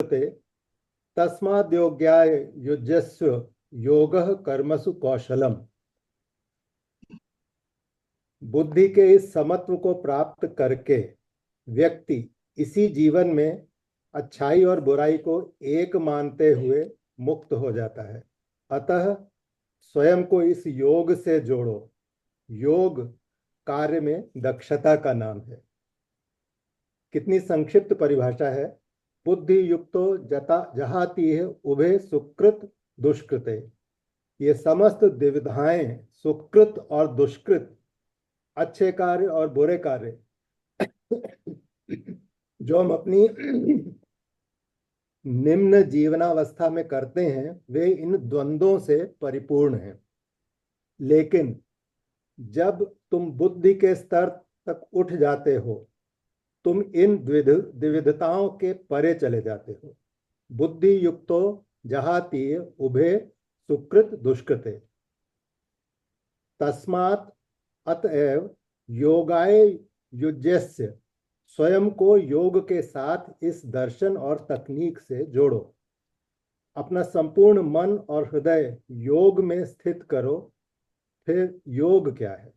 दुष्कृते तस्माद्योग्याय युज्यस्व योगः कर्मसु कौशलम। बुद्धि के इस समत्व को प्राप्त करके व्यक्ति इसी जीवन में अच्छाई और बुराई को एक मानते हुए मुक्त हो जाता है। अतः स्वयं को इस योग से जोड़ो। योग कार्य में दक्षता का नाम है। कितनी संक्षिप्त परिभाषा है। बुद्धि युक्तो जता जहाती है उभे सुकृत दुष्कृते। ये समस्त द्विविधाएं सुकृत और दुष्कृत, अच्छे कार्य और बुरे कार्य जो हम अपनी निम्न जीवनावस्था में करते हैं वे इन द्वंद्वों से परिपूर्ण हैं। लेकिन जब तुम बुद्धि के स्तर तक उठ जाते हो, तुम इन द्विविधताओं के परे चले जाते हो। बुद्धि युक्तो जहाती उभे सुकृत दुष्कृते तस्मात् अतएव योगाय युज्यस्य। स्वयं को योग के साथ इस दर्शन और तकनीक से जोड़ो। अपना संपूर्ण मन और हृदय योग में स्थित करो। फिर योग क्या है?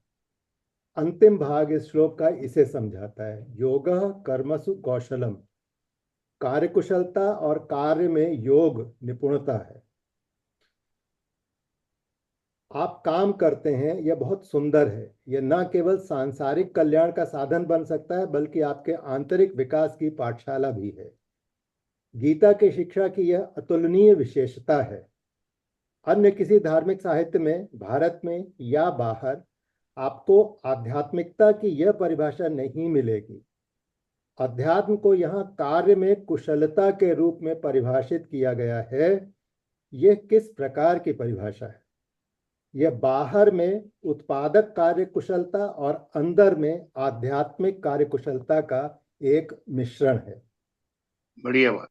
अंतिम भाग इस श्लोक का इसे समझाता है। योगः कर्मसु कौशलम। कार्यकुशलता और कार्य में योग निपुणता है। आप काम करते हैं, यह बहुत सुंदर है। यह न केवल सांसारिक कल्याण का साधन बन सकता है बल्कि आपके आंतरिक विकास की पाठशाला भी है। गीता की शिक्षा की यह अतुलनीय विशेषता है। अन्य किसी धार्मिक साहित्य में, भारत में या बाहर, आपको आध्यात्मिकता की यह परिभाषा नहीं मिलेगी। अध्यात्म को यहाँ कार्य में कुशलता के रूप में परिभाषित किया गया है। यह किस प्रकार की परिभाषा है? यह बाहर में उत्पादक कार्य कुशलता और अंदर में आध्यात्मिक कार्य कुशलता का एक मिश्रण है। बढ़िया बात।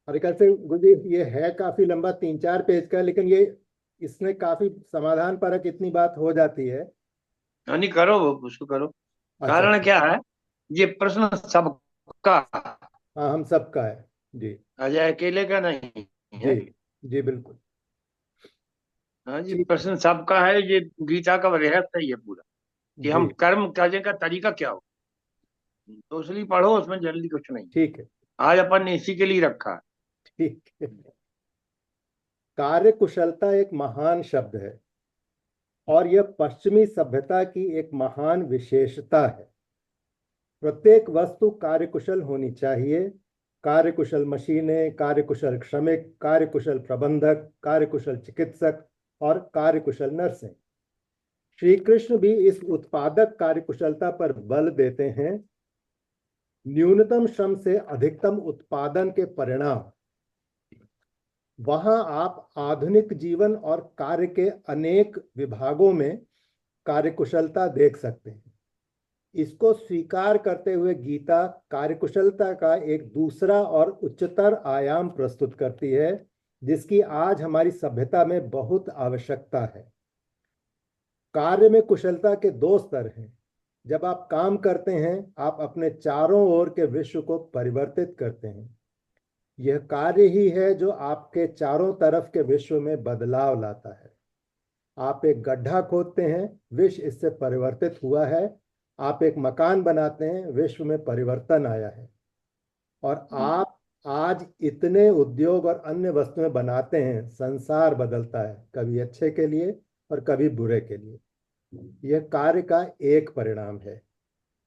और एक से गुरुजी, ये है काफी लंबा, 3-4 पेज का, लेकिन ये इसमें काफी समाधान परक इतनी बात हो जाती है। नहीं करो, उसको करो। अच्छा। कारण क्या है, ये प्रश्न सबका, हाँ, हम सबका है जी। अजय अकेले का नहीं जी है। जी बिल्कुल। हाँ जी, ठीक। प्रश्न सबका है। ये गीता का रहस्य है ये पूरा, कि जी हम कर्म करने का तरीका क्या हो। तो इसलिए पढ़ो, उसमें जल्दी कुछ नहीं। ठीक है। आज अपन ने इसी के लिए रखा है। ठीक है। कार्य कुशलता एक महान शब्द है और यह पश्चिमी सभ्यता की एक महान विशेषता है। प्रत्येक वस्तु कार्यकुशल होनी चाहिए। कार्यकुशल मशीनें, कार्यकुशल श्रमिक, कार्यकुशल प्रबंधक, कार्यकुशल चिकित्सक और कार्यकुशल नर्सें। श्री कृष्ण भी इस उत्पादक कार्यकुशलता पर बल देते हैं। न्यूनतम श्रम से अधिकतम उत्पादन के परिणाम। वहां आप आधुनिक जीवन और कार्य के अनेक विभागों में कार्यकुशलता देख सकते हैं। इसको स्वीकार करते हुए गीता कार्यकुशलता का एक दूसरा और उच्चतर आयाम प्रस्तुत करती है, जिसकी आज हमारी सभ्यता में बहुत आवश्यकता है। कार्य में कुशलता के 2 स्तर हैं। जब आप काम करते हैं, आप अपने चारों ओर के विश्व को परिवर्तित करते हैं। यह कार्य ही है जो आपके चारों तरफ के विश्व में बदलाव लाता है। आप एक गड्ढा खोदते हैं, विश्व इससे परिवर्तित हुआ है। आप एक मकान बनाते हैं, विश्व में परिवर्तन आया है। और आप आज इतने उद्योग और अन्य वस्तुएं बनाते हैं, संसार बदलता है, कभी अच्छे के लिए और कभी बुरे के लिए। यह कार्य का एक परिणाम है।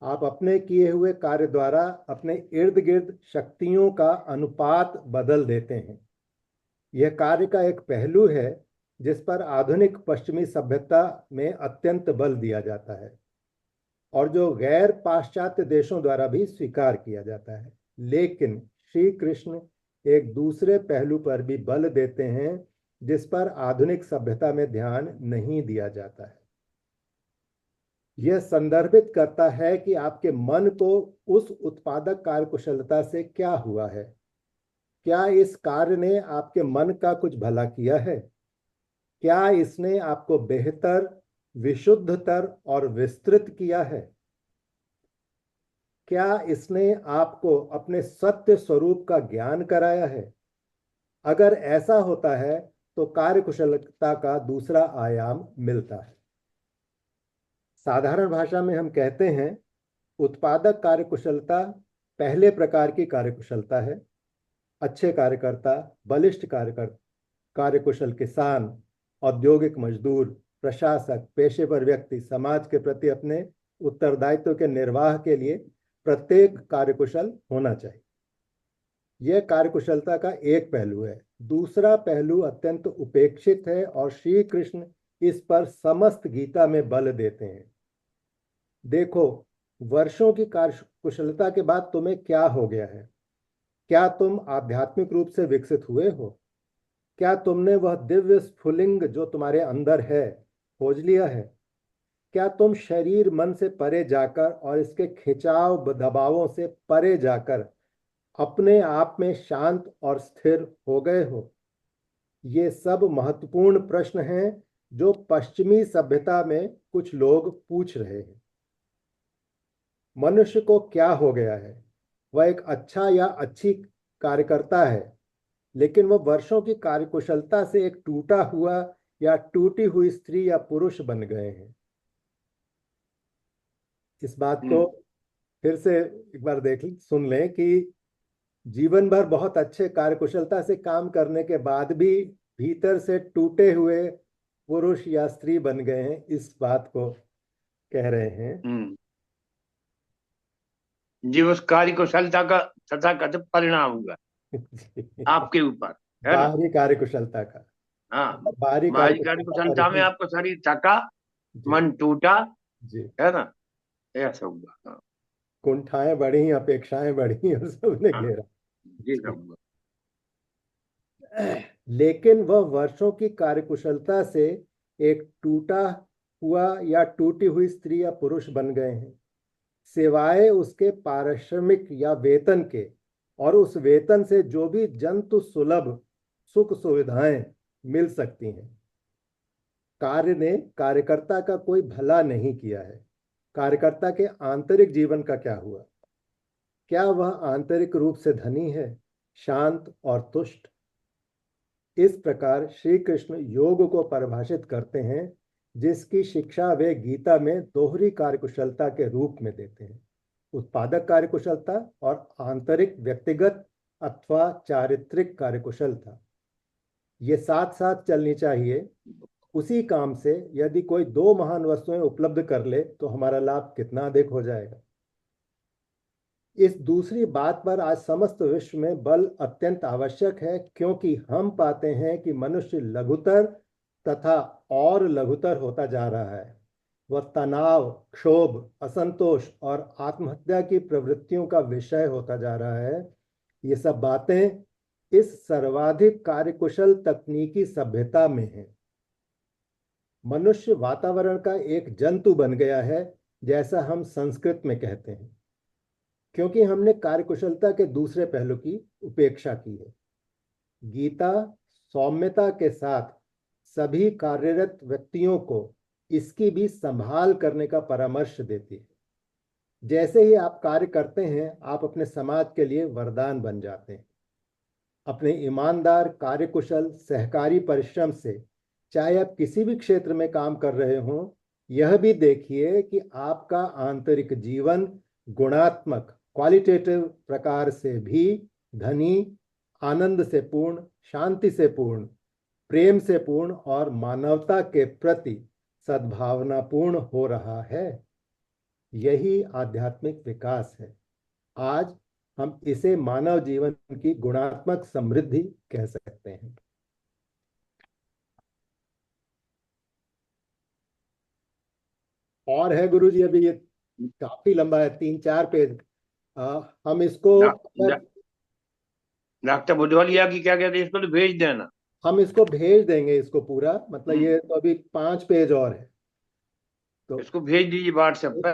आप अपने किए हुए कार्य द्वारा अपने इर्द गिर्द शक्तियों का अनुपात बदल देते हैं। यह कार्य का एक पहलू है जिस पर आधुनिक पश्चिमी सभ्यता में अत्यंत बल दिया जाता है और जो गैर पाश्चात्य देशों द्वारा भी स्वीकार किया जाता है। लेकिन श्री कृष्ण एक दूसरे पहलू पर भी बल देते हैं जिस पर आधुनिक सभ्यता में ध्यान नहीं दिया जाता है। यह संदर्भित करता है कि आपके मन को उस उत्पादक कार्यकुशलता से क्या हुआ है। क्या इस कार्य ने आपके मन का कुछ भला किया है? क्या इसने आपको बेहतर, विशुद्धतर और विस्तृत किया है? क्या इसने आपको अपने सत्य स्वरूप का ज्ञान कराया है? अगर ऐसा होता है तो कार्यकुशलता का दूसरा आयाम मिलता है। साधारण भाषा में हम कहते हैं उत्पादक कार्यकुशलता पहले प्रकार की कार्यकुशलता है। अच्छे कार्यकर्ता, बलिष्ठ कार्यकुशल किसान, औद्योगिक मजदूर, प्रशासक, पेशेवर व्यक्ति समाज के प्रति अपने उत्तरदायित्व के निर्वाह के लिए प्रत्येक कार्यकुशल होना चाहिए। यह कार्यकुशलता का एक पहलू है। दूसरा पहलू अत्यंत उपेक्षित है और श्री कृष्ण इस पर समस्त गीता में बल देते हैं। देखो, वर्षों की कार्यकुशलता के बाद तुम्हें क्या हो गया है? क्या तुम आध्यात्मिक रूप से विकसित हुए हो? क्या तुमने वह दिव्य स्फुलिंग जो तुम्हारे अंदर है खोज लिया है? क्या तुम शरीर मन से परे जाकर और इसके खिंचाव दबावों से परे जाकर अपने आप में शांत और स्थिर हो गए हो? ये सब महत्वपूर्ण प्रश्न हैं जो पश्चिमी सभ्यता में कुछ लोग पूछ रहे हैं। मनुष्य को क्या हो गया है? वह एक अच्छा या अच्छी कार्यकर्ता है, लेकिन वह वर्षों की कार्यकुशलता से एक टूटा हुआ या टूटी हुई स्त्री या पुरुष बन गए हैं। इस बात को फिर से एक बार सुन लें कि जीवन भर बहुत अच्छे कार्यकुशलता से काम करने के बाद भी भीतर से टूटे हुए पुरुष या स्त्री बन गए हैं, इस बात को कह रहे हैं। जी, उस कार्यकुशलता का तथाकथित परिणाम हुआ आपके ऊपर, है ना? बाहरी कार्यकुशलता का। हाँ, बाहरी बाहरी कार्यकुशलता का कार्यकुशलता में रिजल्ट। आपका शरीर थका, जी मन टूटा, जी। है ना? ऐसा हुआ। हाँ, कुंठाएं बढ़ी, अपेक्षाएं बढ़ी और सबने हाँ, घेरा। ये जी। सब हुआ। लेकिन वह वर्षों की कार्यकुशलता से एक टूटा हुआ या टूटी हुई स्त्री या पुरुष बन गए हैं। सिवाय उसके पारिश्रमिक या वेतन के और उस वेतन से जो भी जंतु सुलभ सुख सुविधाएं मिल सकती हैं, कार्य ने कार्यकर्ता का कोई भला नहीं किया है। कार्यकर्ता के आंतरिक जीवन का क्या हुआ? क्या वह आंतरिक रूप से धनी है, शांत और तुष्ट? इस प्रकार श्री कृष्ण योग को परिभाषित करते हैं, जिसकी शिक्षा वे गीता में दोहरी कार्यकुशलता के रूप में देते हैं। उत्पादक कार्यकुशलता और आंतरिक व्यक्तिगत अथवा चारित्रिक कार्यकुशलता, ये साथ साथ चलनी चाहिए। उसी काम से यदि कोई दो महान वस्तुएं उपलब्ध कर ले तो हमारा लाभ कितना अधिक हो जाएगा। इस दूसरी बात पर आज समस्त विश्व में बल अत्यंत आवश्यक है, क्योंकि हम पाते हैं कि मनुष्य लघुतर तथा और लघुतर होता जा रहा है। वह तनाव, क्षोभ, असंतोष और आत्महत्या की प्रवृत्तियों का विषय होता जा रहा है। ये सब बातें इस सर्वाधिक कार्यकुशल तकनीकी सभ्यता में है। मनुष्य वातावरण का एक जंतु बन गया है, जैसा हम संस्कृत में कहते हैं, क्योंकि हमने कार्यकुशलता के दूसरे पहलू की उपेक्षा की है। गीता सौम्यता के साथ सभी कार्यरत व्यक्तियों को इसकी भी संभाल करने का परामर्श देती है। जैसे ही आप कार्य करते हैं, आप अपने समाज के लिए वरदान बन जाते हैं। अपने ईमानदार, कार्यकुशल, सहकारी परिश्रम से चाहे आप किसी भी क्षेत्र में काम कर रहे हों, यह भी देखिए कि आपका आंतरिक जीवन गुणात्मक, क्वालिटेटिव प्रकार से भी धनी, आनंद से पूर्ण, शांति से पूर्ण, प्रेम से पूर्ण और मानवता के प्रति सद्भावनापूर्ण हो रहा है। यही आध्यात्मिक विकास है। आज हम इसे मानव जीवन की गुणात्मक समृद्धि कह सकते हैं। और है गुरु जी, अभी ये काफी लंबा है, 3-4 पेज। हम इसको डॉक्टर बुधवालिया की क्या कहते हैं, इसको तो भेज देना। हम इसको भेज देंगे, इसको पूरा, मतलब ये तो अभी 5 पेज और है तो। इसको भेज दीजिए व्हाट्सएप पे।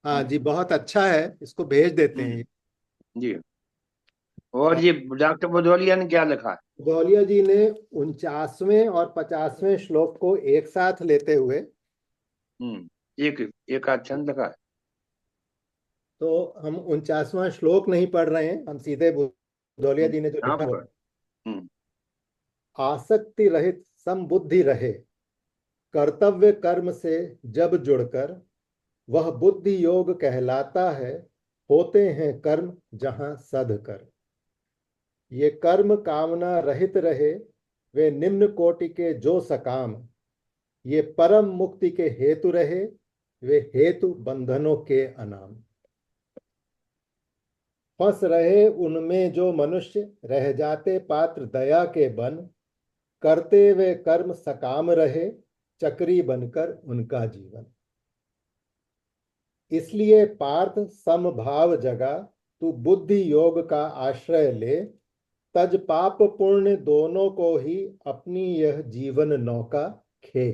हाँ जी, बहुत अच्छा है, इसको भेज देते हैं। जी। और ये डॉक्टर बुधवालिया ने क्या लिखा है? गौलिया जी ने 49वें और 50वें श्लोक को एक साथ लेते हुए एक एक छंद लिखा है। तो हम 49वां श्लोक नहीं पढ़ रहे हैं, हम सीधे बुधौलिया जी ने जो हाँ लिखा है, हम्म, आसक्ति रहित समबुद्धि रहे, कर्तव्य कर्म से जब जुड़कर, वह बुद्धि योग कहलाता है, होते हैं कर्म जहां सद कर। ये कर्म कामना रहित रहे, वे निम्न कोटि के जो सकाम, ये परम मुक्ति के हेतु रहे, वे हेतु बंधनों के अनाम। फंस रहे उनमें जो मनुष्य, रह जाते पात्र दया के बन, करते वे कर्म सकाम रहे, चक्री बनकर उनका जीवन। इसलिए पार्थ समभाव जगा, तू बुद्धि योग का आश्रय ले, तज पाप पुण्य दोनों को ही अपनी यह जीवन नौका खे।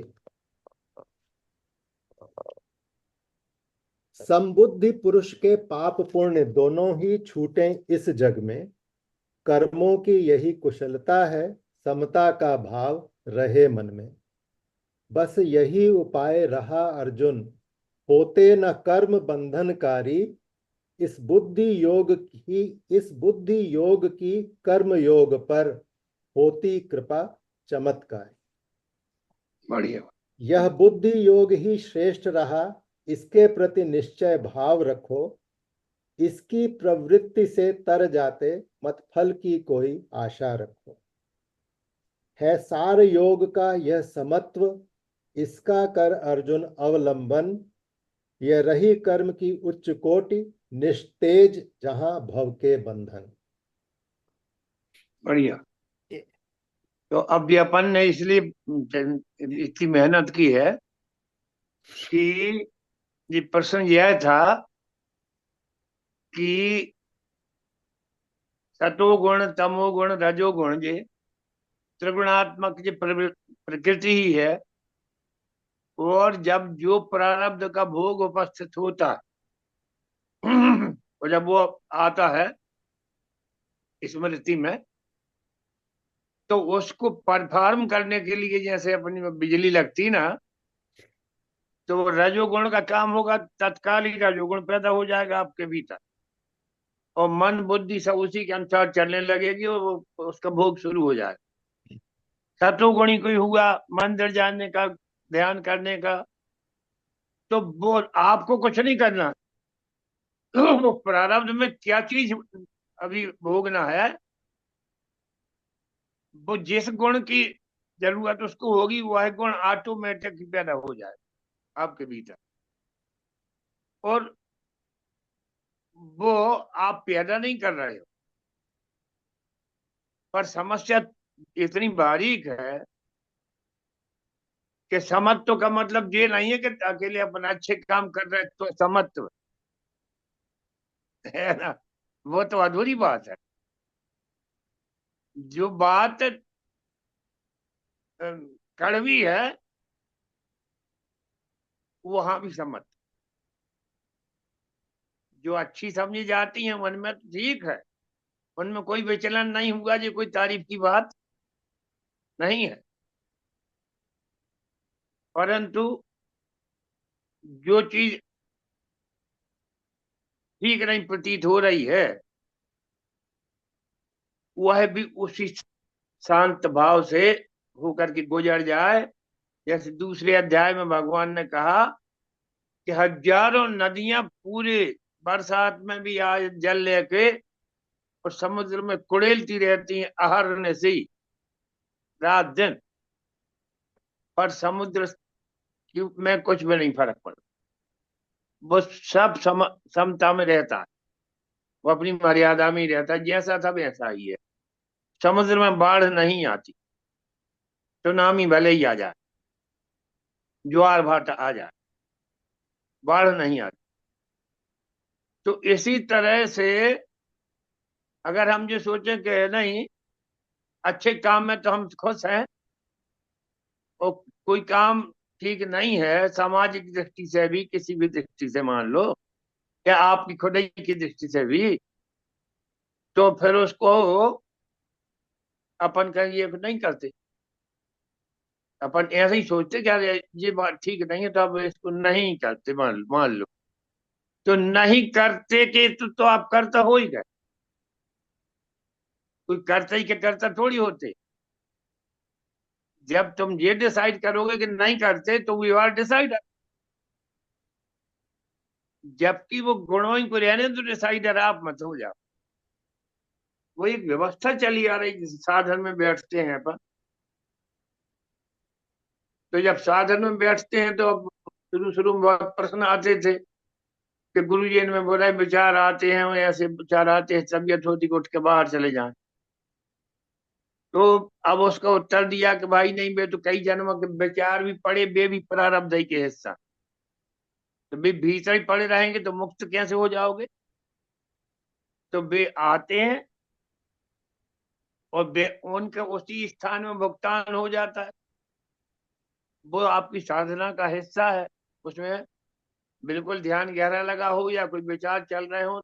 समबुद्धि पुरुष के पाप पुण्य दोनों ही छूटे इस जग में, कर्मों की यही कुशलता है, समता का भाव रहे मन में। बस यही उपाय रहा अर्जुन, होते न कर्म बंधनकारी, इस बुद्धि योग की कर्म योग पर होती कृपा चमत्कार। बढ़िया। यह बुद्धि योग ही श्रेष्ठ रहा, इसके प्रति निश्चय भाव रखो, इसकी प्रवृत्ति से तर जाते, मत फल की कोई आशा रखो। है सार योग का यह समत्व, इसका कर अर्जुन अवलंबन, यह रही कर्म की उच्च कोटि, निस्तेज जहां भव के बंधन। बढ़िया। तो अब भी अपन ने इसलिए इतनी मेहनत की है कि ये प्रश्न यह था कि सतोगुण तमोगुण रजोगुण जे त्रिगुणात्मक जो प्रकृति ही है, और जब जो प्रारब्ध का भोग उपस्थित होता है और जब वो आता है स्मृति में, तो उसको परफॉर्म करने के लिए जैसे अपनी में बिजली लगती ना, तो वो रजोगुण का काम होगा, तत्काल ही रजोगुण पैदा हो जाएगा आपके भीतर, और मन बुद्धि सब उसी के अनुसार चलने लगेगी और वो उसका भोग शुरू हो जाएगा। सतोगुणी कोई हुआ मंदिर जाने का, ध्यान करने का, तो वो आपको कुछ नहीं करना, वो प्रारब्ध में क्या चीज अभी भोगना है, वो जिस गुण की जरूरत उसको होगी वह गुण ऑटोमेटिक पैदा हो जाए आपके भीतर, और वो आप पैदा नहीं कर रहे हो। पर समस्या इतनी बारीक है कि समत्व का मतलब ये नहीं है कि अकेले अपना अच्छे काम कर रहे तो समत्व है ना, वो तो अधूरी बात है। जो बात कड़वी है वहां भी समत्व, जो अच्छी समझी जाती है उनमें तो ठीक है, उनमें कोई विचलन नहीं हुआ, ये कोई तारीफ की बात नहीं है। परंतु जो चीज ठीक नहीं प्रतीत हो रही है वह भी उसी शांत भाव से होकर के गुजर जाए। जैसे दूसरे अध्याय में भगवान ने कहा कि हजारों नदियां पूरे बरसात में भी आज जल लेके और समुद्र में कुड़ेलती रहती हैं अहर्निश से रात दिन, पर समुद्र में कुछ भी नहीं फर्क पड़ता, वो सब समता में रहता है, वो अपनी मर्यादा में ही रहता है, जैसा था वैसा ही है। समुद्र में बाढ़ नहीं आती, सुनामी भले ही आ जाए, ज्वार भाटा आ जाए, बाढ़ नहीं आती। तो इसी तरह से अगर हम जो सोचें कि नहीं अच्छे काम में तो हम खुश हैं, और कोई काम ठीक नहीं है सामाजिक दृष्टि से भी, किसी भी दृष्टि से मान लो या आपकी खुद ही की दृष्टि से भी, तो फिर उसको अपन का ये नहीं करते, अपन ऐसे ही सोचते क्या ये बात ठीक नहीं है तो अब इसको नहीं करते, मान लो। तो नहीं करते के तो आप करता हो ही गए। कोई करता ही के करता थोड़ी होते। जब तुम ये डिसाइड करोगे कि नहीं करते तो यू आर डिसाइडर। जबकि वो गुणों ही को रहने तो डिसाइडर आप मत हो जाओ। वो एक व्यवस्था चली आ रही जिस साधन में बैठते हैं अपन। तो जब साधन में बैठते हैं तो अब शुरू शुरू में बहुत प्रश्न आते थे कि गुरु जी इनमें बोला विचार आते हैं और ऐसे विचार आते हैं, तबीयत होती कि उठ के बाहर चले जाएं। तो अब उसका उत्तर दिया कि भाई नहीं, वे तो कई जन्मों के विचार भी पड़े, वे भी प्रारब्ध ही के हिस्सा। तो वे भीतर ही पड़े रहेंगे तो मुक्त कैसे हो जाओगे। तो वे आते हैं और वे उनके उसी स्थान में भुगतान हो जाता है। वो आपकी साधना का हिस्सा है। उसमें बिल्कुल ध्यान गहरा लगा हो या कोई विचार चल रहे हो,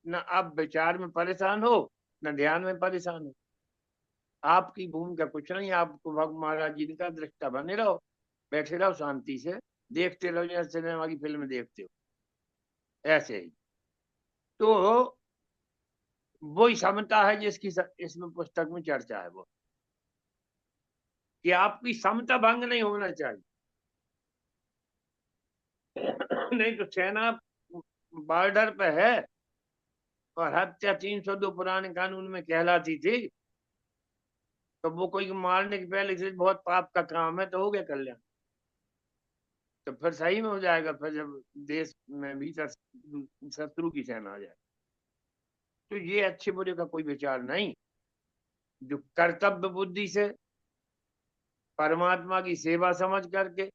न आप विचार में परेशान हो न ध्यान में परेशान हो। आपकी भूमिका कुछ नहीं। आपको भगवान महाराज जी का दृष्टा बने रहो, बैठे रहो शांति से, देखते रहो जैसे सिनेमा की फिल्म देखते हो, ऐसे ही। तो वही समता है जिसकी इसमें पुस्तक में चर्चा है। वो कि आपकी समता भंग नहीं होना चाहिए। नहीं तो सेना बॉर्डर पे है और हत्या 302 पुराने कानून में कहलाती थी, तो वो कोई मारने के पहले से बहुत पाप का काम है तो हो गया कल्याण। तो फिर सही में हो जाएगा फिर जब देश में भीतर शत्रु की सेना आ जाए। तो ये अच्छे बुरे का कोई विचार नहीं। जो कर्तव्य बुद्धि से परमात्मा की सेवा समझ करके,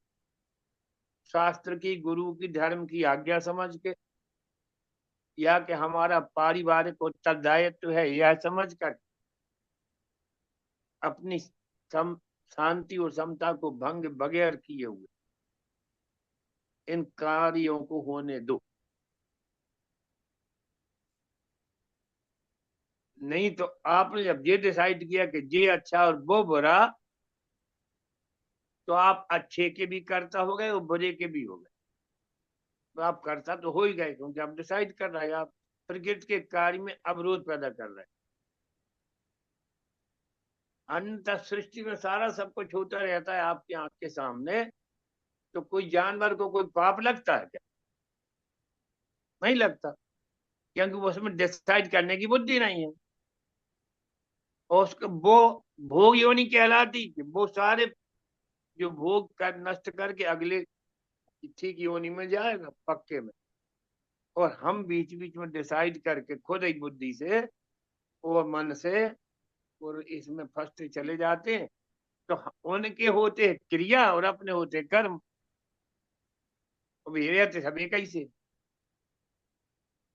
शास्त्र की, गुरु की, धर्म की आज्ञा समझ के, या कि हमारा पारिवारिक उत्तरदायित्व है यह समझ कर अपनी शांति और समता को भंग बगैर किए हुए इन कार्यों को होने दो। नहीं तो आपने जब ये डिसाइड किया कि ये अच्छा और वो बुरा, तो आप अच्छे के भी करता हो गए और बुरे के भी हो गए। तो आप करता तो हो ही गए क्योंकि आप डिसाइड कर रहे हैं। आप प्रकृति के कार्य में अवरोध पैदा कर रहे हैं। अंत सृष्टि में सारा सब कुछ होता रहता है आपकी आंख के सामने। तो कोई जानवर को कोई पाप लगता है क्या? नहीं लगता, क्योंकि वो उसमें डिसाइड करने की बुद्धि नहीं है। और उसको वो भोग योनि कहलाती कि वो सारे जो भोग कर नष्ट करके अगले ठीक योनि में जाएगा पक्के में। और हम बीच बीच में डिसाइड करके खुद एक बुद्धि से और मन से और इसमें फंसते चले जाते हैं। तो उनके होते क्रिया और अपने होते कर्म। अब ये रहते सभी कैसे।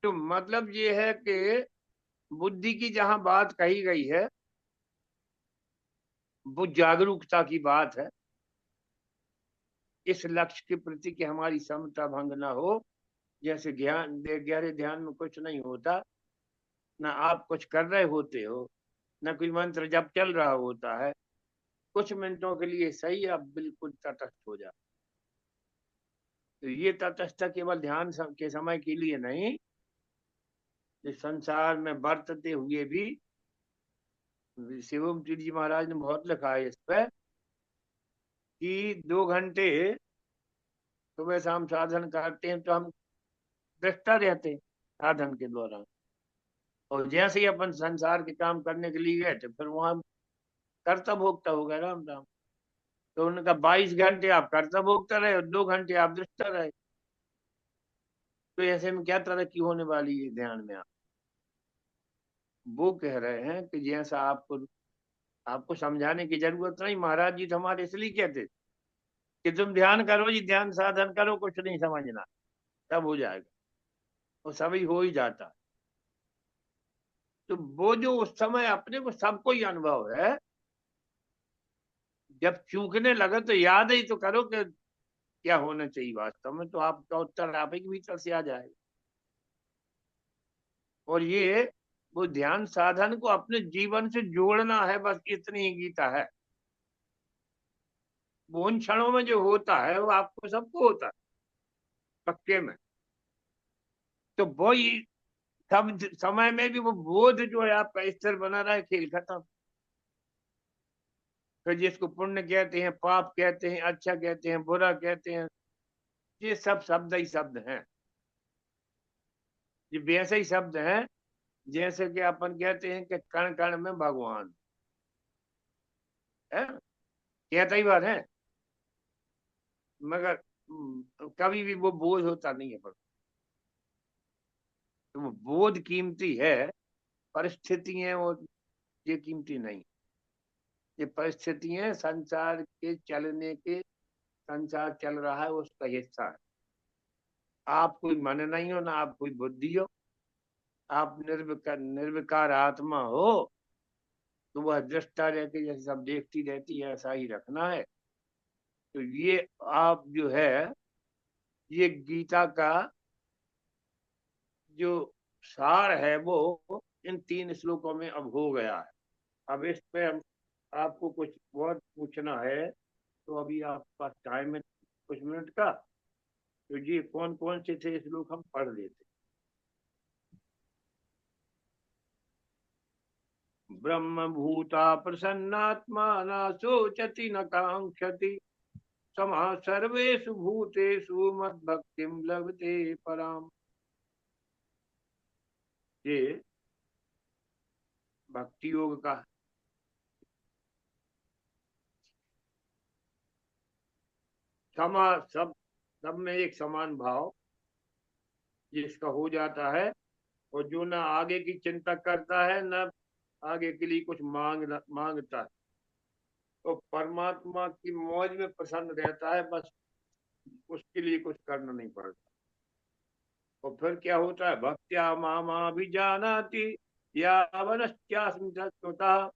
तो मतलब ये है कि बुद्धि की जहां बात कही गई है वो जागरूकता की बात है, इस लक्ष्य के प्रति कि हमारी समता भंग ना हो। जैसे ज्ञान गहरे ध्यान में कुछ नहीं होता, ना आप कुछ कर रहे होते हो, ना कोई मंत्र जब चल रहा होता है। कुछ मिनटों के लिए सही आप बिल्कुल तटस्थ हो जाए। तो ये तटस्थता केवल ध्यान के समय के लिए नहीं, इस संसार में बरतते हुए भी। शिवम जी महाराज ने बहुत लिखा है इस पर कि 2 घंटे सुबह शाम साधन करते हैं तो हम दृष्टा रहते हैं साधन के दौरान। और जैसे ही अपन संसार के काम करने के लिए गए तो फिर वहां कर्तव्य भोगता हो गया राम राम। तो उनका 22 घंटे आप कर्तव्य भोगता रहे और 2 घंटे आप दृष्टा रहे। तो ऐसे में क्या तरक्की होने वाली है ध्यान में। आप वो कह रहे हैं कि जैसा आपको आपको समझाने की जरूरत नहीं। महाराज जी तो हमारे इसलिए कहते थे कि तुम ध्यान करो जी, ध्यान साधन करो, कुछ नहीं समझना, सब हो जाएगा। और सभी हो ही जाता है। तो वो जो उस समय अपने को सबको ही अनुभव है, जब चूकने लगे तो याद ही तो करो कि क्या होना चाहिए वास्तव में, तो आपका उत्तर आप ही के भीतर से आ जाएगा। और ये वो ध्यान साधन को अपने जीवन से जोड़ना है, बस इतनी ही गीता है। वो उन क्षणों में जो होता है वो आपको सबको होता है पक्के में। तो वही सब समय में भी वो बोध जो है आपका स्थिर बना रहा है, खेल खत्म। फिर जिसको पुण्य कहते हैं, पाप कहते हैं, अच्छा कहते हैं, बुरा कहते हैं, ये सब शब्द ही शब्द हैं। ये वैसे ही शब्द हैं जैसे कि अपन कहते हैं कि कण कण में भगवान है, कहता ही बात है, मगर कभी भी वो बोध होता नहीं है। पर तो वो बोध कीमती है, परिस्थितियां और ये कीमती नहीं। ये परिस्थितियां संसार के चलने के, संसार चल रहा है उसका हिस्सा है। आप कोई मन नहीं हो, ना आप कोई बुद्धि हो, आप निर्विकार आत्मा हो, तो वह दृष्टा रहती जैसे सब देखती रहती है, ऐसा ही रखना है। तो ये आप जो है, ये गीता का जो सार है वो इन 3 श्लोकों में अब हो गया है। अब इस पे हम आपको कुछ और पूछना है, तो अभी आपके पास टाइम है कुछ मिनट का, तो ये कौन कौन से थे श्लोक हम पढ़ लेते। ब्रह्म भूता प्रसन्नात्मा न शोचति न कांक्षति समा सर्वेषु भूतेषु मद्भक्तिं लभते पराम। ये भक्ति योग का समा सब में एक समान भाव जिसका हो जाता है, और जो ना आगे की चिंता करता है, ना आगे के लिए कुछ मांगता है, तो परमात्मा की मौज में प्रसन्न रहता है, बस उसके लिए कुछ करना नहीं पड़ता। और फिर क्या होता है, भक्त्या मामा भी जानाति यावनश्चास्मि तत्त्वतः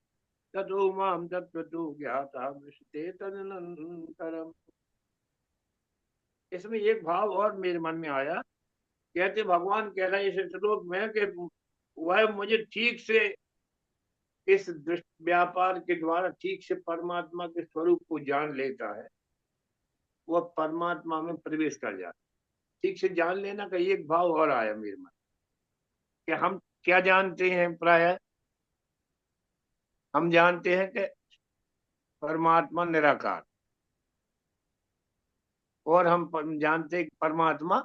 ततो माम तत्त्वतो ज्ञाता विशते तदनन्तरम्। इसमें एक भाव और मेरे मन में आया, कहते भगवान कह रहे हैं इस श्लोक में कि वह मुझे ठीक से इस दृष्टि व्यापार के द्वारा ठीक से परमात्मा के स्वरूप को जान लेता है, वह परमात्मा में प्रवेश कर जाता है। ठीक से जान लेना का एक भाव और आया मेरे मन कि हम क्या जानते हैं, प्राय हम जानते हैं कि परमात्मा निराकार, और हम जानते हैं कि परमात्मा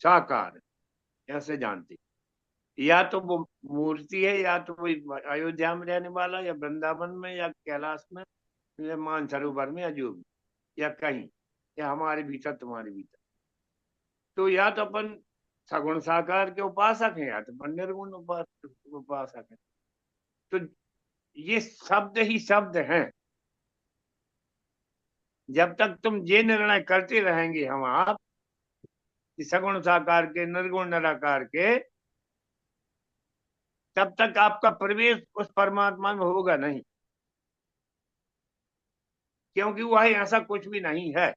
साकार, ऐसे जानते हैं। या तो वो मूर्ति है, या तो वो अयोध्या में रहने वाला, या वृंदावन में, या कैलाश में, या मानसरोवर में, या जो भी, या कहीं, या हमारे भीतर तुम्हारे भीतर। तो या तो अपन सगुण साकार के उपासक हैं, या तो अपन निर्गुण उपासक हैं। तो ये शब्द ही शब्द हैं। जब तक तुम ये निर्णय करते रहेंगे हम आप कि सगुण साकार के, निर्गुण निराकार के, तब तक आपका प्रवेश उस परमात्मा में होगा नहीं, क्योंकि वह ऐसा कुछ भी नहीं है।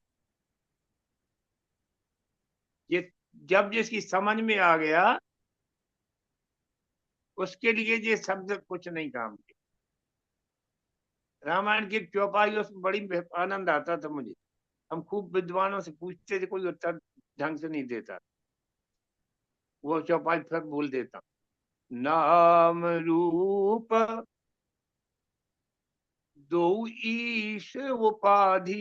ये जब जिसकी समझ में आ गया, उसके लिए ये शब्द कुछ नहीं काम के। रामायण की चौपाई, उसमें बड़ी आनंद आता था मुझे। हम खूब विद्वानों से पूछते थे, कोई उत्तर ढंग से नहीं देता, वो चौपाई फिर बोल देता। नाम रूप दो ईश उपाधि,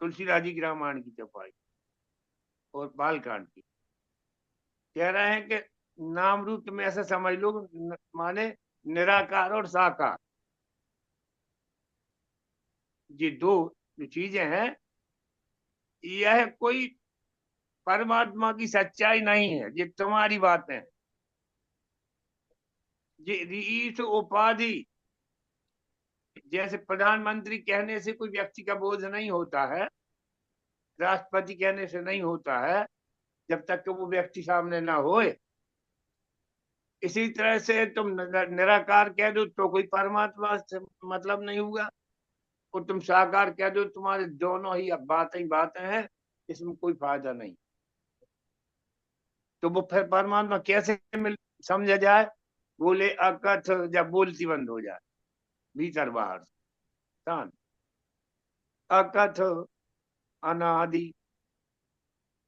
तुलसीदास जी की रामायण की चौपाई और बालकांड की कह रहे हैं कि नाम रूप में ऐसा समझ लो, माने निराकार और साकार, ये दो जो चीजें हैं, यह कोई परमात्मा की सच्चाई नहीं है, ये तुम्हारी बातें हैं। ये ईश उपाधि, जैसे प्रधानमंत्री कहने से कोई व्यक्ति का बोध नहीं होता है, राष्ट्रपति कहने से नहीं होता है, जब तक कि वो व्यक्ति सामने ना होए। इसी तरह से तुम निराकार कह दो तो कोई परमात्मा से मतलब नहीं हुआ, और तुम साकार कह दो, तुम्हारे दोनों ही बातें हैं, इसमें कोई फायदा नहीं। तो वो फिर परमात्मा कैसे समझा जाए? बोले अकथ, जब बोलती बंद हो जाए भीतर बाहर शांत, अकथ अनादि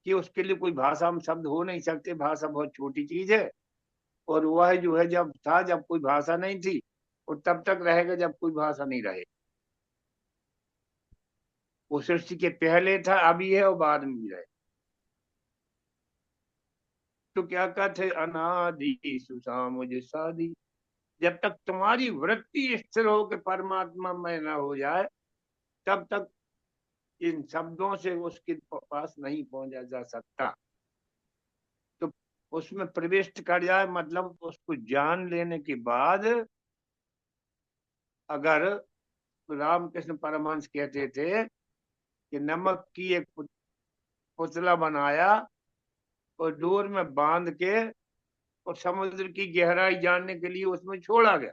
कि उसके लिए कोई भाषा में शब्द हो नहीं सकते, भाषा बहुत छोटी चीज है। और वह जो है जब था, जब कोई भाषा नहीं थी, और तब तक रहेगा जब कोई भाषा नहीं रहे। वो सृष्टि के पहले था, अभी है और बाद में भी रहे। तो क्या कहते हैं, अनादि सुसामुझ सादी। जब तक तुम्हारी वृत्ति स्थिर हो के परमात्मा में न हो जाए, तब तक इन शब्दों से उसके पास नहीं पहुंचा जा सकता। तो उसमें प्रविष्ट कर जाए, मतलब उसको जान लेने के बाद, अगर रामकृष्ण परमहंस कहते थे कि नमक की एक पुतला बनाया और डोर में बांध के और समुद्र की गहराई जानने के लिए उसमें छोड़ा गया,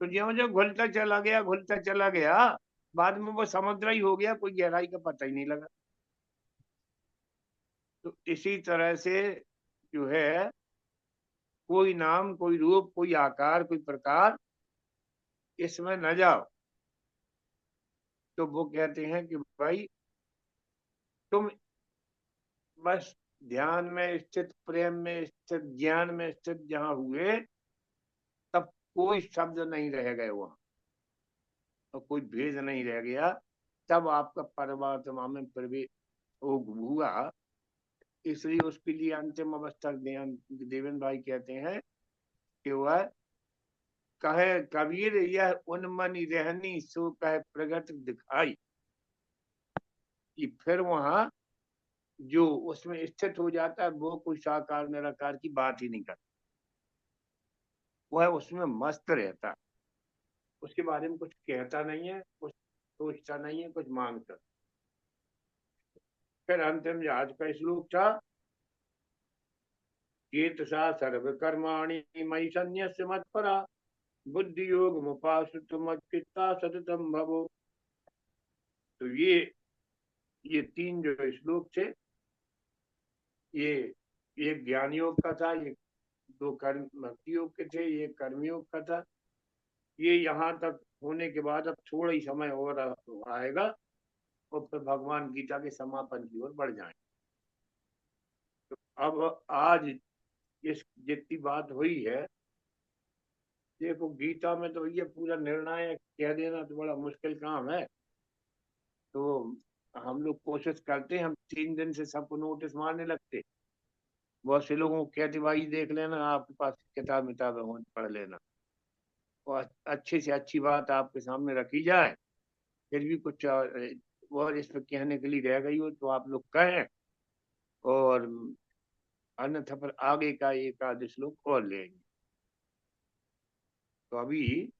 तो ज्यो ज्यो घुलता चला गया, घुलता चला गया, बाद में वो समुद्र ही हो गया, कोई गहराई का पता ही नहीं लगा। तो इसी तरह से जो है, कोई नाम, कोई रूप, कोई आकार, कोई प्रकार, इसमें न जाओ। तो वो कहते हैं कि भाई तुम बस ध्यान में स्थित, प्रेम में स्थित, ज्ञान में स्थित जहां हुए, तब कोई शब्द नहीं रह गए वहां, और कोई भेद नहीं रह गया। तब आपका परमात्मा में प्रवेश हुआ। इसलिए उसके लिए अंतिम अवस्था देवेंद्र भाई कहते हैं कि वह कहे कबीर, यह उन्मनी रहनी सो कहे प्रगट दिखाई। कि फिर वहां जो उसमें स्थित हो जाता है, वो कोई साकार निराकार की बात ही नहीं करता, वह उसमें मस्त रहता, उसके बारे में कुछ कहता नहीं है, कुछ सोचता नहीं है, कुछ मांगता। फिर अंतिम जो आज का श्लोक था, चेतसा सर्व कर्माणि मयि संन्यस्य मत्परा बुद्धि योग मुपाश्रित मच्चित्ता सततम भवो। तो ये तीन जो श्लोक थे, ये एक ज्ञान योग का था, ये दो कर्म भक्ति योग के थे, ये कर्म योग का था। ये यहाँ तक होने के बाद अब थोड़ा ही समय और आएगा, और फिर भगवान गीता के समापन की ओर बढ़ जाएंगे। तो अब आज इस जितनी बात हुई है, देखो गीता में तो ये पूरा निर्णय कह देना तो बड़ा मुश्किल काम है। तो हम लोग कोशिश करते हैं, हम 3 दिन से सबको नोटिस मारने लगते, बहुत से लोगों को कहते भाई देख लेना, आपके पास किताब किताब हो पढ़ लेना, और अच्छी से अच्छी बात आपके सामने रखी जाए। फिर भी कुछ और इस पर कहने के लिए रह गई हो तो आप लोग कहें, और अन्यथा पर आगे का एक आध श्लोक और लेंगे। तो अभी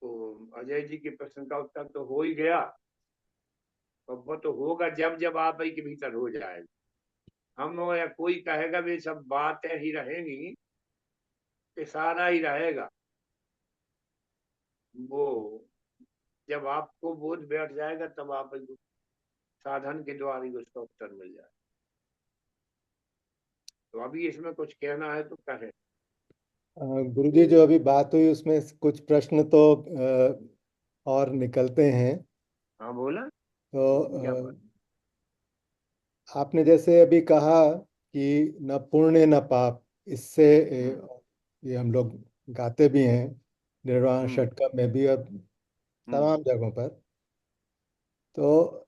तो अजय जी के प्रश्न का उत्तर तो हो ही गया, और वो तो होगा जब जब आप ही के भीतर हो जाएगा। हम या कोई कहेगा वे सब बातें ही रहेंगी, इशारा ही रहेगा, वो जब आपको बोध बैठ जाएगा, तब आप साधन के द्वारा ही उसका उत्तर मिल जाए। तो अभी इसमें कुछ कहना है तो कहें। गुरुजी, जो अभी बात हुई उसमें कुछ प्रश्न तो और निकलते हैं। हाँ बोला, तो क्या बात। आपने जैसे अभी कहा कि न पुण्य न पाप, इससे हम्म। ये हम लोग गाते भी हैं निर्वाण हम्म। षटकम में भी और हम्म। तमाम जगहों पर। तो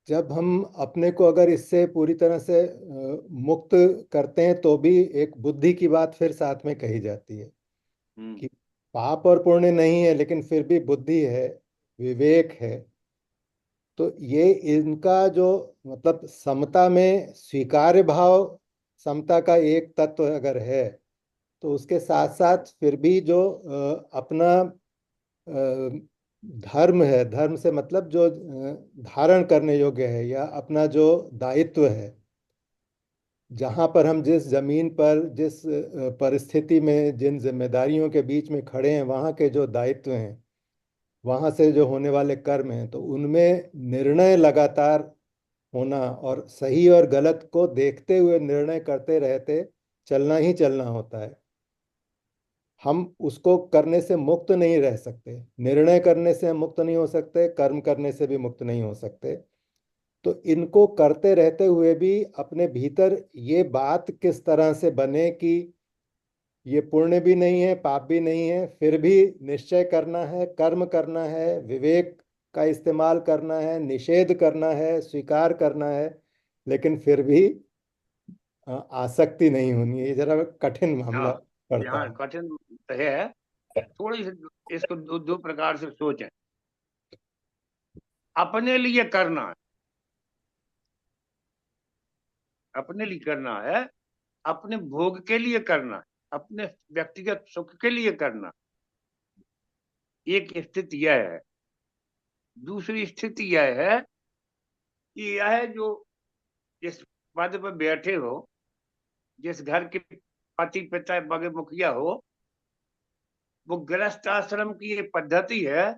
जब हम अपने को अगर इससे पूरी तरह से मुक्त करते हैं, तो भी एक बुद्धि की बात फिर साथ में कही जाती है हम्म। कि पाप और पुण्य नहीं है, लेकिन फिर भी बुद्धि है, विवेक है। तो ये इनका जो मतलब समता में स्वीकार्य भाव, समता का एक तत्व अगर है, तो उसके साथ साथ फिर भी जो अपना धर्म है, धर्म से मतलब जो धारण करने योग्य है, या अपना जो दायित्व है, जहाँ पर हम जिस जमीन पर, जिस परिस्थिति में, जिन जिम्मेदारियों के बीच में खड़े हैं, वहाँ के जो दायित्व हैं, वहाँ से जो होने वाले कर्म हैं, तो उनमें निर्णय लगातार होना, और सही और गलत को देखते हुए निर्णय करते रहते चलना ही चलना होता है। हम उसको करने से मुक्त नहीं रह सकते, निर्णय करने से हम मुक्त नहीं हो सकते, कर्म करने से भी मुक्त नहीं हो सकते। तो तो इनको करते रहते हुए भी अपने भीतर ये बात किस तरह से बने कि ये पुण्य भी नहीं है, पाप भी नहीं है, फिर भी निश्चय करना है, कर्म करना है, विवेक का इस्तेमाल करना है, निषेध करना है, स्वीकार करना है, लेकिन फिर भी आसक्ति नहीं होनी है। ये जरा कठिन मामला हाँ, पड़ता यहाँ है। कठिन तो है। थोड़ी सी इसको दो प्रकार से सोचें। अपने लिए करना है, अपने लिए करना है, अपने भोग के लिए करना है, अपने व्यक्तिगत सुख के लिए करना, एक स्थिति यह है। दूसरी स्थिति यह है कि यह जो जिस पद पर बैठे हो, जिस घर के पति पिता बड़े मुखिया हो, वो गृहस्थ आश्रम की एक पद्धति है,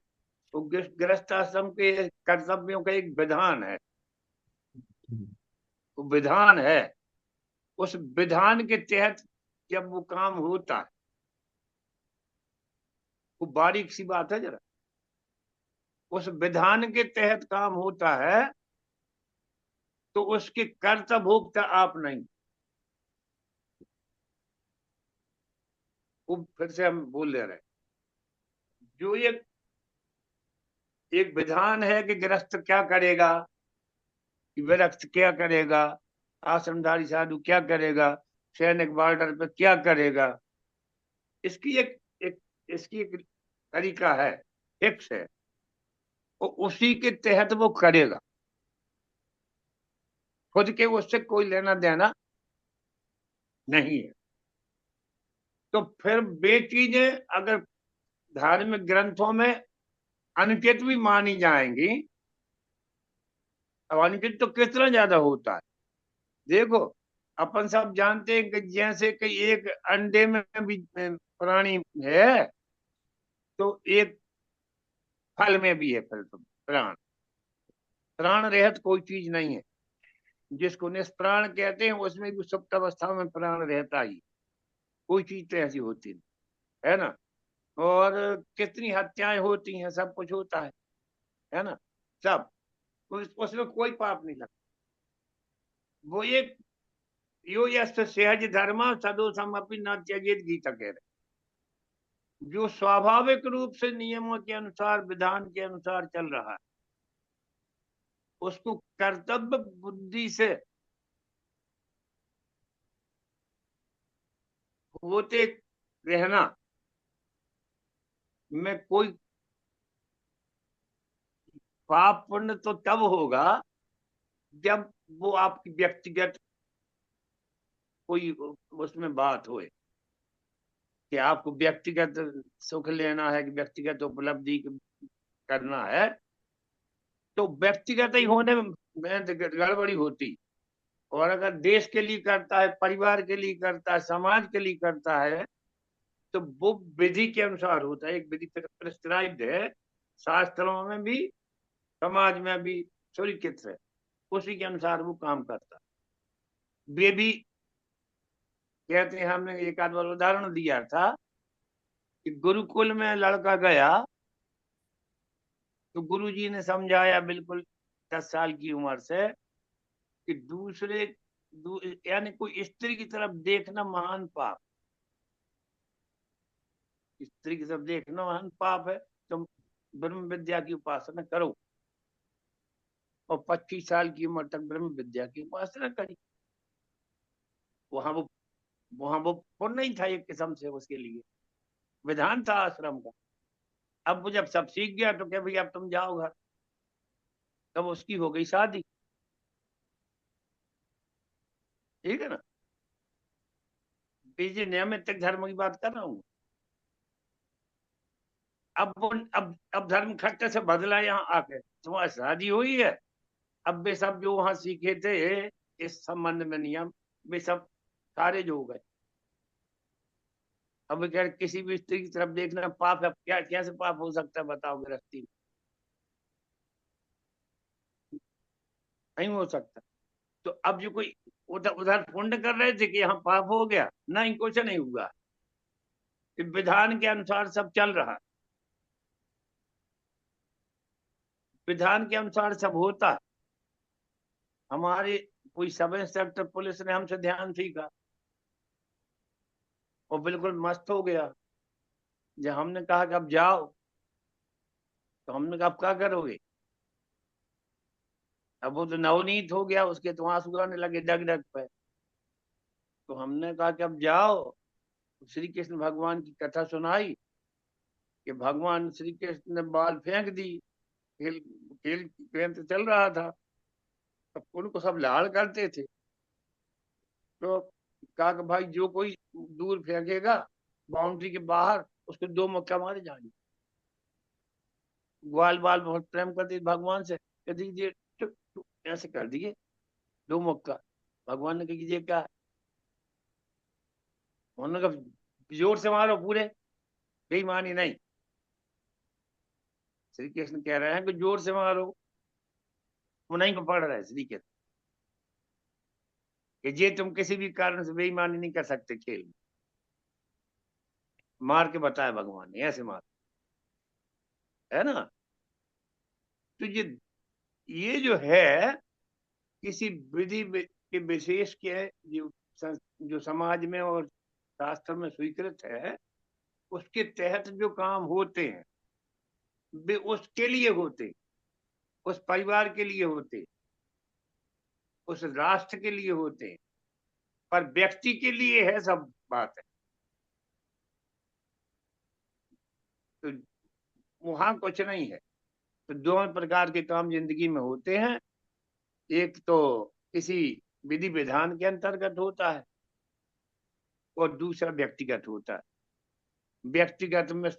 वो गृहस्थ आश्रम के कर्तव्यों का एक विधान है, वो विधान है। उस विधान के तहत जब वो काम होता है, वो बारीक सी बात है जरा, उस विधान के तहत काम होता है तो उसके कर्ता भोक्ता आप नहीं। वो फिर से हम बोल ले रहे हैं, जो एक एक विधान है कि गृहस्थ क्या करेगा, कि विरक्त क्या करेगा, आश्रमधारी साधु क्या करेगा, सैनिक बॉर्डर पे क्या करेगा, इसकी एक इसकी एक तरीका है, फिक्स है, वो उसी के तहत वो करेगा। खुद के उससे कोई लेना देना नहीं है। तो फिर वे चीजें अगर धार्मिक ग्रंथों में अनुचित भी मानी जाएंगी, अब अनुचित तो कितना ज्यादा होता है। देखो, अपन सब जानते हैं कि जैसे कि एक अंडे में भी प्राणी है, तो एक फल में भी है, फिर तो प्राण, प्राण रहित कोई चीज नहीं है। जिसको निष्प्राण कहते हैं उसमें भी सुप्त अवस्था में प्राण रहता ही, कोई चीज तो ऐसी होती नहीं, है ना। और कितनी हत्याएं होती हैं, सब कुछ होता है ना, सब। उसमें कोई पाप नहीं लगता। वो एक यो यस्य सहज धर्म सदो समपि न त्यजेत, गीता कह रहे, जो स्वाभाविक रूप से नियमों के अनुसार विधान के अनुसार चल रहा है, उसको कर्तव्य बुद्धि से होते रहना में कोई पाप पुण्य तो तब होगा जब वो आपकी व्यक्तिगत कोई उसमें बात होए कि आपको व्यक्तिगत सुख लेना है, कि व्यक्तिगत उपलब्धि करना है, तो व्यक्तिगत ही होने में गड़बड़ी होती। और अगर देश के लिए करता है, परिवार के लिए करता है, समाज के लिए करता है, तो वो विधि के अनुसार होता है, एक विधि प्रिस्क्राइब्ड है, शास्त्रों में भी समाज में भी स्वीकृत है, उसी के अनुसार वो काम करता है। वे भी कहते हैं, हमने एक आध बार उदाहरण दिया था कि गुरुकुल में लड़का गया तो गुरुजी ने समझाया बिल्कुल 10 साल की उम्र से कि यानी कोई स्त्री की तरफ देखना महान पाप, स्त्री की तरफ देखना महान पाप है, तुम ब्रह्म विद्या की उपासना करो। और 25 साल की उम्र तक ब्रह्म विद्या की उपासना करी। वहां वो वहां वो पुण्य नहीं था एक किस्म से, उसके लिए विधान था आश्रम का। अब वो जब सब सीख गया तो क्या भाई अब तुम जाओ घर, तब उसकी हो गई शादी, ठीक है ना। ये नियमित धर्म की बात कर रहा हूँ। अब धर्म खट्टे से बदला, यहाँ आके तुम्हारी शादी हुई है। अब वे सब जो वहां सीखे थे इस संबंध में नियम, वे सब सारे जो हो गए। अब क्या किसी भी स्त्री की तरफ देखना पाप है, क्या कैसे पाप हो सकता है बताओ, गृहस्थी में नहीं हो सकता। तो अब जो कोई उधर उधर पुण्य कर रहे थे कि यहाँ पाप हो गया, नहीं, कुछ नहीं हुआ। विधान के अनुसार सब चल रहा, विधान के अनुसार सब होता। हमारे कोई सब इंस्पेक्टर पुलिस ने हमसे ध्यान सीखा, वो बिल्कुल मस्त हो गया। जब हमने कहा कि अब जाओ, तो हमने कहा अब क्या करोगे? अब वो तो नवनीत हो गया, उसके तो आंसू आने लगे डग डग पे। तो हमने कहा कि अब जाओ। श्री कृष्ण भगवान की कथा सुनाई कि भगवान श्री कृष्ण ने बाल फेंक दी। खेल खेल खेल तो चल रहा था, तो उनको सब लाड़ करते थे। तो कहा कि भाई जो कोई दूर फेंकेगा बाउंड्री के बाहर, उसको 2 मुक्का मारे जाएंगे। ग्वाल बाल बहुत प्रेम करते थे भगवान से, कह दीजिए टुक, टुक, ऐसे कर दिए 2 मुक्का। भगवान ने कहा कीजिए क्या? उन्होंने कहा जोर से मारो पूरे। बेईमानी नहीं। श्री कृष्ण कह रहे हैं कि जोर से मारो। वो नहीं को पढ़ रहा है श्री कृष्ण कि ये तुम किसी भी कारण से बेईमानी नहीं कर सकते खेल में। मार के बताया भगवान ने, ऐसे मार, है ना? तो ये जो है किसी विधि के विशेष के जो समाज में और शास्त्र में स्वीकृत है, उसके तहत जो काम होते हैं वे उसके लिए होते, उस परिवार के लिए होते, उस राष्ट्र के लिए होते, पर व्यक्ति के लिए है सब बात है। तो वहां कुछ नहीं है। तो 2 प्रकार के काम जिंदगी में होते हैं। एक तो किसी विधि विधान के अंतर्गत होता है, और दूसरा व्यक्तिगत होता है। व्यक्तिगत में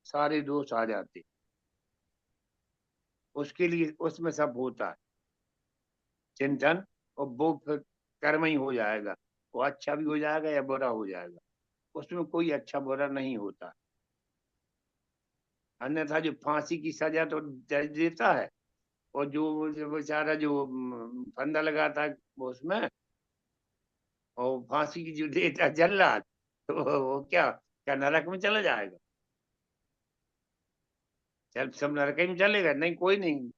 सारे दोष आ जाते, उसके लिए उसमें सब होता है चिंतन, और वो फिर कर्म ही हो जाएगा। वो अच्छा भी हो जाएगा या बुरा हो जाएगा, उसमें कोई अच्छा बुरा नहीं होता। अन्यथा जो फांसी की सजा तो जज देता है, और जो बेचारा जो फंदा लगाता है वो उसमें, और फांसी की जो देता है जल्लाद, तो वो क्या नरक में चला जाएगा? चल सब नरक में चलेगा? नहीं, कोई नहीं,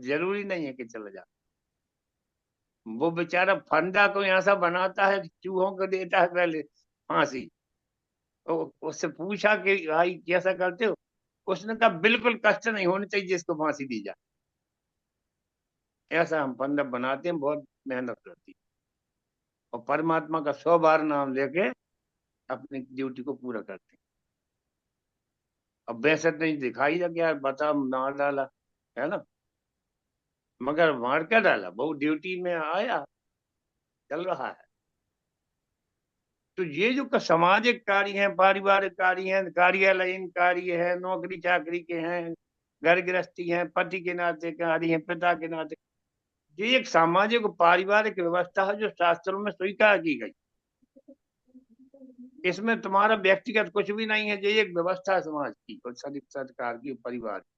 जरूरी नहीं है कि चला जाए। वो बेचारा फंदा को ऐसा बनाता है कि चूहों को देता है पहले फांसी। तो उससे पूछा कि भाई कैसा करते हो? उसने कहा बिल्कुल कष्ट नहीं होनी चाहिए जिसको फांसी दी जाए, ऐसा हम फंदा बनाते हैं, बहुत मेहनत करती है। और परमात्मा का 100 बार नाम लेके अपनी ड्यूटी को पूरा करते हैं। अब वैसे नहीं दिखाई जा यार, बता मार डाला, है ना? मगर मार क्या डाला, वो ड्यूटी में आया, चल रहा है। तो ये जो सामाजिक कार्य हैं, पारिवारिक कार्य हैं, कार्यालयीन कार्य है, नौकरी चाकरी के हैं, घर गृहस्थी है, पति के नाते कार्य है, पिता के नाते, ये एक सामाजिक और पारिवारिक व्यवस्था है जो शास्त्रों में स्वीकार की गई। इसमें तुम्हारा व्यक्तिगत कुछ भी नहीं है, ये एक व्यवस्था है समाज की और सरकार की, परिवार की।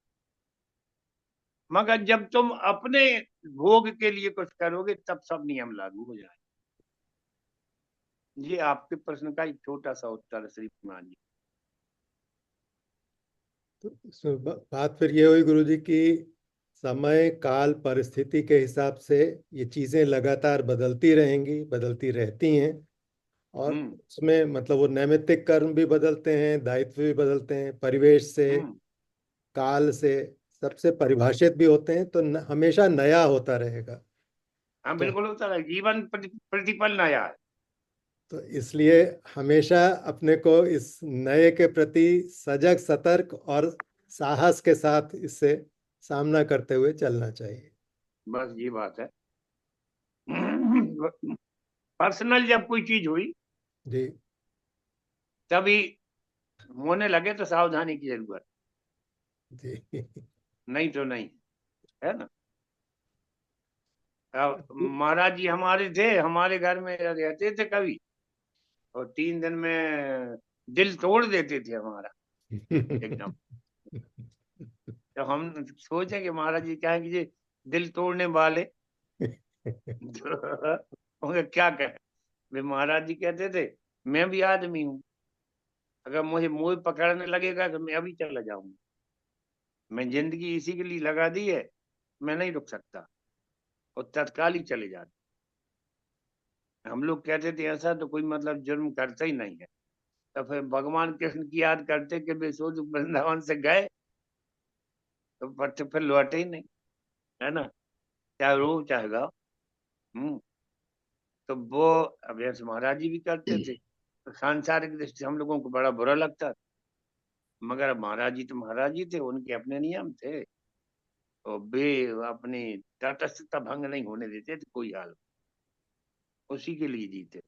मगर जब तुम अपने भोग के लिए कुछ करोगे तब सब नियम लागू हो जाए। ये आपके प्रश्न का एक छोटा सा उत्तर है श्रीमान जी। तो बात फिर ये हुई गुरुजी की समय काल परिस्थिति के हिसाब से ये चीजें लगातार बदलती रहेंगी, बदलती रहती हैं। और हम्म। उसमें मतलब वो नैमित्तिक कर्म भी बदलते हैं, दायित्व भी बदलते हैं, परिवेश से, हम्म। काल से, सबसे परिभाषित भी होते हैं। तो हमेशा नया होता रहेगा। हाँ तो बिल्कुल होता है, जीवन प्रतिपल नया है। तो इसलिए हमेशा अपने को इस नए के प्रति सजग, सतर्क और साहस के साथ इससे सामना करते हुए चलना चाहिए। बस ये बात है। पर्सनल जब कोई चीज हुई जी। तभी होने लगे तो सावधानी की जरूरत, जी। नहीं तो नहीं, है ना? अब महाराज जी हमारे थे, हमारे घर में रहते थे कभी, और 3 दिन में दिल तोड़ देते थे हमारा एकदम। तो हम सोचे कि महाराज जी क्या है कि ये दिल तोड़ने वाले, तो उनका क्या कहे। वे महाराज जी कहते थे मैं भी आदमी हूँ, अगर मुझे मोह पकड़ने लगेगा तो मैं अभी चला जाऊंगा। मैं जिंदगी इसी के लिए लगा दी है, मैं नहीं रुक सकता। और तत्काल ही चले जाते। हम लोग कहते थे ऐसा तो कोई मतलब जुर्म करता ही नहीं है। तो फिर भगवान कृष्ण की याद करते कि वे सोच वृंदावन से गए तो फिर लौटे ही नहीं, है ना, चाहे रो चाहे गाओ। हम्म। तो वो अभ्यास महाराज जी भी करते थे, तो सांसारिक दृष्टि से हम लोगों को बड़ा बुरा लगता था। मगर अब महाराज जी तो महाराज जी थे, उनके अपने नियम थे, तो वे अपनी तटस्थता भंग नहीं होने देते थे कोई हाल, उसी के लिए जीते।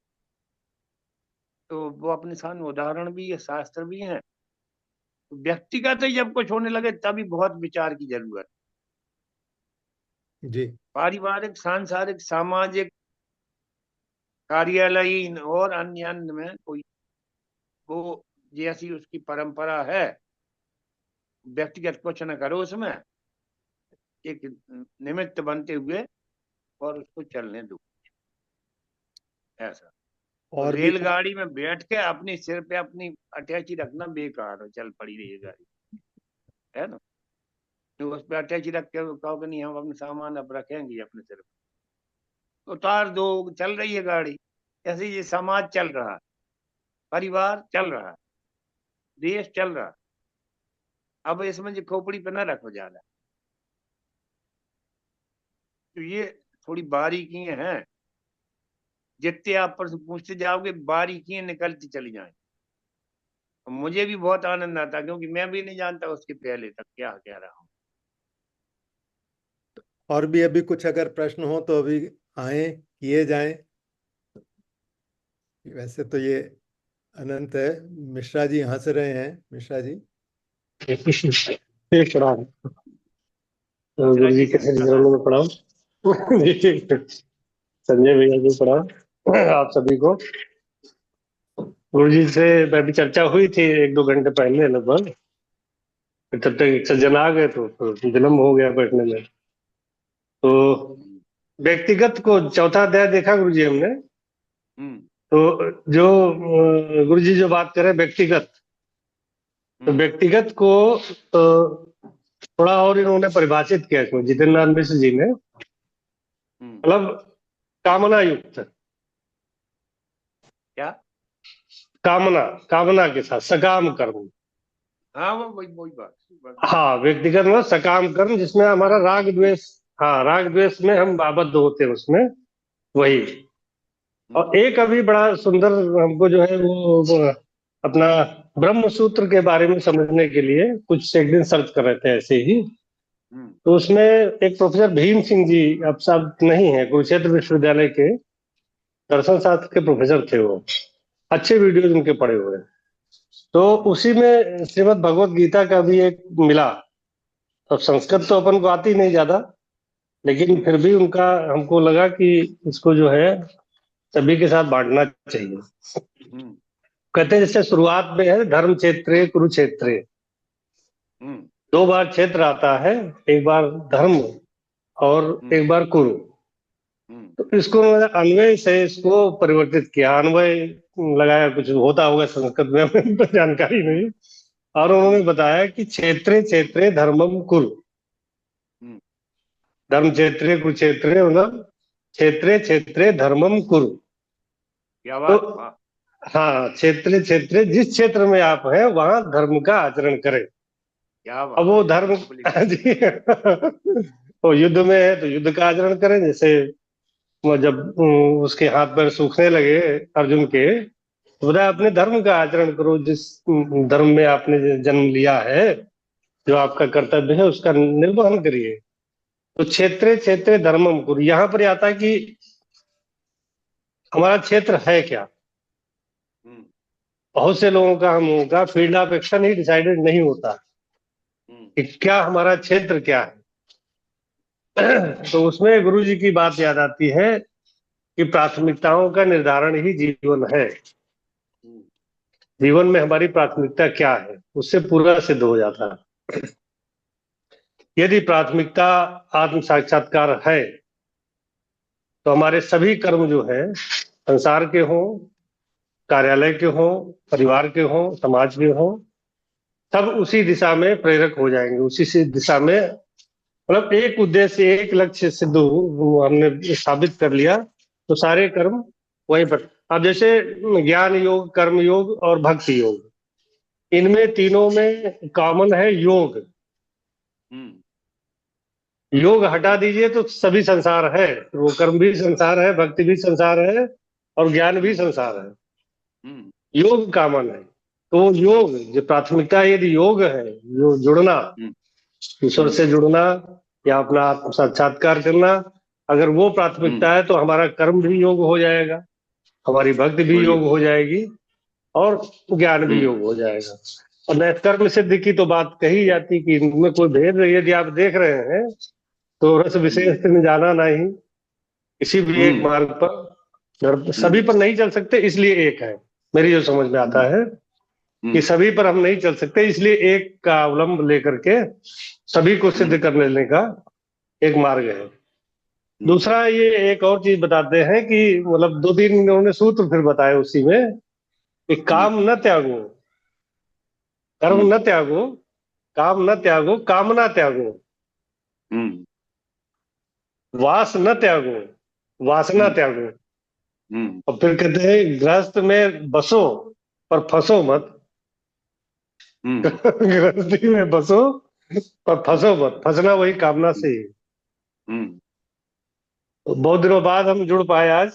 तो वो अपने सामने उदाहरण भी है, शास्त्र भी है। तो व्यक्तिगत ही जब कुछ होने लगे तभी बहुत विचार की जरूरत। जी। पारिवारिक, सांसारिक, सामाजिक, कार्यालयीन और अन्य अन्य में कोई वो जैसी उसकी परंपरा है, व्यक्तिगत कुछ न करो उसमें, एक निमित्त बनते हुए और उसको चलने दो, ऐसा। और और भी। रेलगाड़ी में बैठ के अपने सिर पे अपनी अटैची रखना बेकार है, चल पड़ी रही है गाड़ी, है ना। तो उस पे अटैची रख के कहो कि नहीं हम अपने सामान अब रखेंगे अपने सिर पे, उतार दो, चल रही है गाड़ी। ऐसे ये समाज चल रहा है, परिवार चल रहा है, देश चल रहा है। अब इसमें जो खोपड़ी पे न रखो ज्यादा। तो ये थोड़ी बारीकियां हैं, जितने आप प्रश्न पूछते जाओगे बारीकियां निकलती चली जाए। मुझे भी बहुत आनंद आता, क्योंकि मैं भी नहीं जानता उसके पहले तक क्या कह रहा हूँ। और भी अभी कुछ अगर प्रश्न हो तो अभी आए, किए जाएं। वैसे तो ये अनंत है। मिश्रा जी हंस रहे हैं, मिश्रा जी। एक प्रणाम। मिश्रा गुरु जी जी के से चरणों में प्रणाम। संजय भैया जी प्रणाम आप सभी को। गुरु जी से मैं भी चर्चा हुई थी 1-2 घंटे पहले लगभग। फिर तब तक एक सज्जन आ गए तो फिर विलम्ब हो गया बैठने में। तो व्यक्तिगत को चौथा अध्याय देखा गुरु जी हमने। हम्म। तो जो गुरु जी जो बात करें व्यक्तिगत, तो व्यक्तिगत को थोड़ा और इन्होंने परिभाषित किया इसमें जितेंद्र मिश्र जी ने। मतलब कामना युक्त, क्या? कामना, कामना के साथ सकाम कर्म। हाँ वो वही वही बात। हाँ, व्यक्तिगत में सकाम कर्म जिसमें हमारा राग द्वेष, हाँ राग द्वेष में हम आबद्ध होते हैं उसमें, वही। और एक अभी बड़ा सुंदर हमको जो है वो अपना ब्रह्म सूत्र के बारे में समझने के लिए कुछ एक दिन सर्च कर रहे थे ऐसे ही। तो उसमें एक प्रोफेसर भीम सिंह जी, अब साहब नहीं है, कुरुक्षेत्र विश्वविद्यालय के दर्शन शास्त्र के प्रोफेसर थे वो। अच्छे वीडियोज उनके पड़े हुए हैं। तो उसी में श्रीमद् भगवत गीता का भी एक मिला। अब संस्कृत तो अपन को आती नहीं ज्यादा, लेकिन फिर भी उनका हमको लगा कि इसको जो है सभी के साथ बांटना चाहिए। कहते हैं जैसे शुरुआत में है धर्म क्षेत्रे कुरुक्षेत्रे, 2 बार क्षेत्र आता है, एक बार धर्म और एक बार कुरु। तो इसको उन्होंने अन्वय से इसको परिवर्तित किया, अन्वय लगाया, कुछ होता होगा संस्कृत में हमें तो जानकारी नहीं। और उन्होंने बताया कि क्षेत्रे क्षेत्रे धर्मम कुरु, धर्म क्षेत्रे कुरुक्षेत्रे, मतलब क्षेत्रे क्षेत्रे धर्मम कुरु। क्या तो बात। हाँ, क्षेत्रे क्षेत्रे जिस क्षेत्र में आप हैं वहां धर्म का आचरण करें। क्या बात। अब वो धर्म जी वो युद्ध में है तो युद्ध का आचरण करें। जैसे वो जब उसके हाथ पैर सूखने लगे अर्जुन के, तो बताया अपने धर्म का आचरण करो, जिस धर्म में आपने जन्म लिया है, जो आपका कर्तव्य है उसका निर्वहन करिए। तो क्षेत्रे क्षेत्रे धर्मम कुरु, यहाँ पर आता है कि हमारा क्षेत्र है क्या। बहुत से लोगों का, हम लोगों का field of action he decided नहीं होता कि क्या हमारा क्षेत्र क्या है। तो उसमें गुरु जी की बात याद आती है कि प्राथमिकताओं का निर्धारण ही जीवन है। जीवन में हमारी प्राथमिकता क्या है उससे पूरा सिद्ध हो जाता है। यदि प्राथमिकता आत्म साक्षात्कार है तो हमारे सभी कर्म जो है, संसार के हों, कार्यालय के हों, परिवार के हों, समाज के हों, सब उसी दिशा में प्रेरक हो जाएंगे, उसी से दिशा में मतलब एक उद्देश्य, एक लक्ष्य सिद्ध वो हमने साबित कर लिया, तो सारे कर्म वहीं पर। अब जैसे ज्ञान योग, कर्म योग और भक्ति योग, इनमें तीनों में कॉमन है योग। योग हटा दीजिए तो सभी संसार है, वो कर्म भी संसार है, भक्ति भी संसार है, और ज्ञान भी संसार है। योग कॉमन है, तो योग जो प्राथमिकता है, यदि योग है, जो जुड़ना, ईश्वर से जुड़ना या अपना आत्म साक्षात्कार करना, अगर वो प्राथमिकता है तो हमारा कर्म भी योग हो जाएगा, हमारी भक्ति भी योग हो जाएगी, और ज्ञान भी योग हो जाएगा। और नैष्कर्म सिद्धि की तो बात कही जाती कि इनमें कोई भेद नहीं। यदि आप देख रहे हैं तो रस विशेष में जाना नहीं, किसी भी एक मार्ग पर सभी पर नहीं चल सकते, इसलिए एक है। मेरी जो समझ में आता है कि सभी पर हम नहीं चल सकते, इसलिए एक का अवलंब लेकर के सभी को सिद्ध कर लेने का एक मार्ग है। दूसरा, ये एक और चीज बताते हैं कि मतलब दो तीन इन्होंने सूत्र फिर बताए उसी में कि काम न त्यागो, कर्म न त्यागो, काम न त्यागो, कामना त्यागो, वास न त्यागो, वासना त्यागो। और फिर कहते हैं गृहस्थ में बसो पर फंसो मत। गृहस्थी में बसो पर फंसो मत, फंसना वही कामना से ही। तो बहुत दिनों बाद हम जुड़ पाए आज।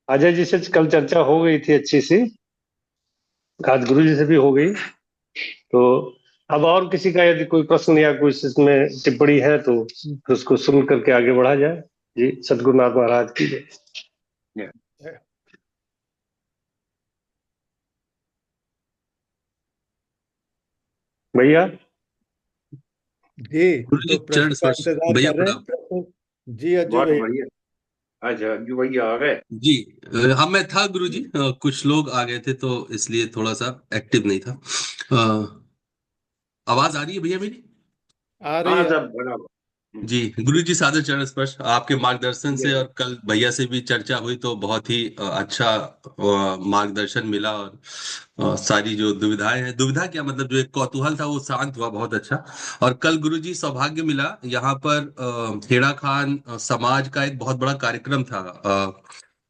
अजय जी से कल चर्चा हो गई थी अच्छी सी, आज गुरु जी से भी हो गई। तो अब और किसी का यदि कोई प्रश्न या कोई इसमें टिप्पणी है तो उसको सुन करके आगे बढ़ा जाए। जी, सदगुरुनाथ महाराज की जय। भैया जी, गुरु जी तो चरण प्रश्न का स्पर्श। इंतजार भैया कर रहे प्रणाम। हैं। प्रश्न जी अज्जू बहुत भाई। बढ़िया। अच्छा अज्जू भैया आ गए। जी हाँ, मैं था गुरु जी, कुछ लोग आ गए थे तो इसलिए थोड़ा सा एक्टिव नहीं था। आवाज आ रही है भैया मेरी? आ रही हाँ है। सब बराबर। जी गुरु जी, सादर चरण स्पर्श। आपके मार्गदर्शन से जय। और कल भैया से भी चर्चा हुई तो बहुत ही अच्छा मार्गदर्शन मिला, और सारी जो दुविधाएं हैं, दुविधा क्या मतलब जो एक कौतूहल था वो शांत हुआ, बहुत अच्छा। और कल गुरु जी सौभाग्य मिला यहाँ पर हेड़ा खान समाज का एक बहुत बड़ा कार्यक्रम था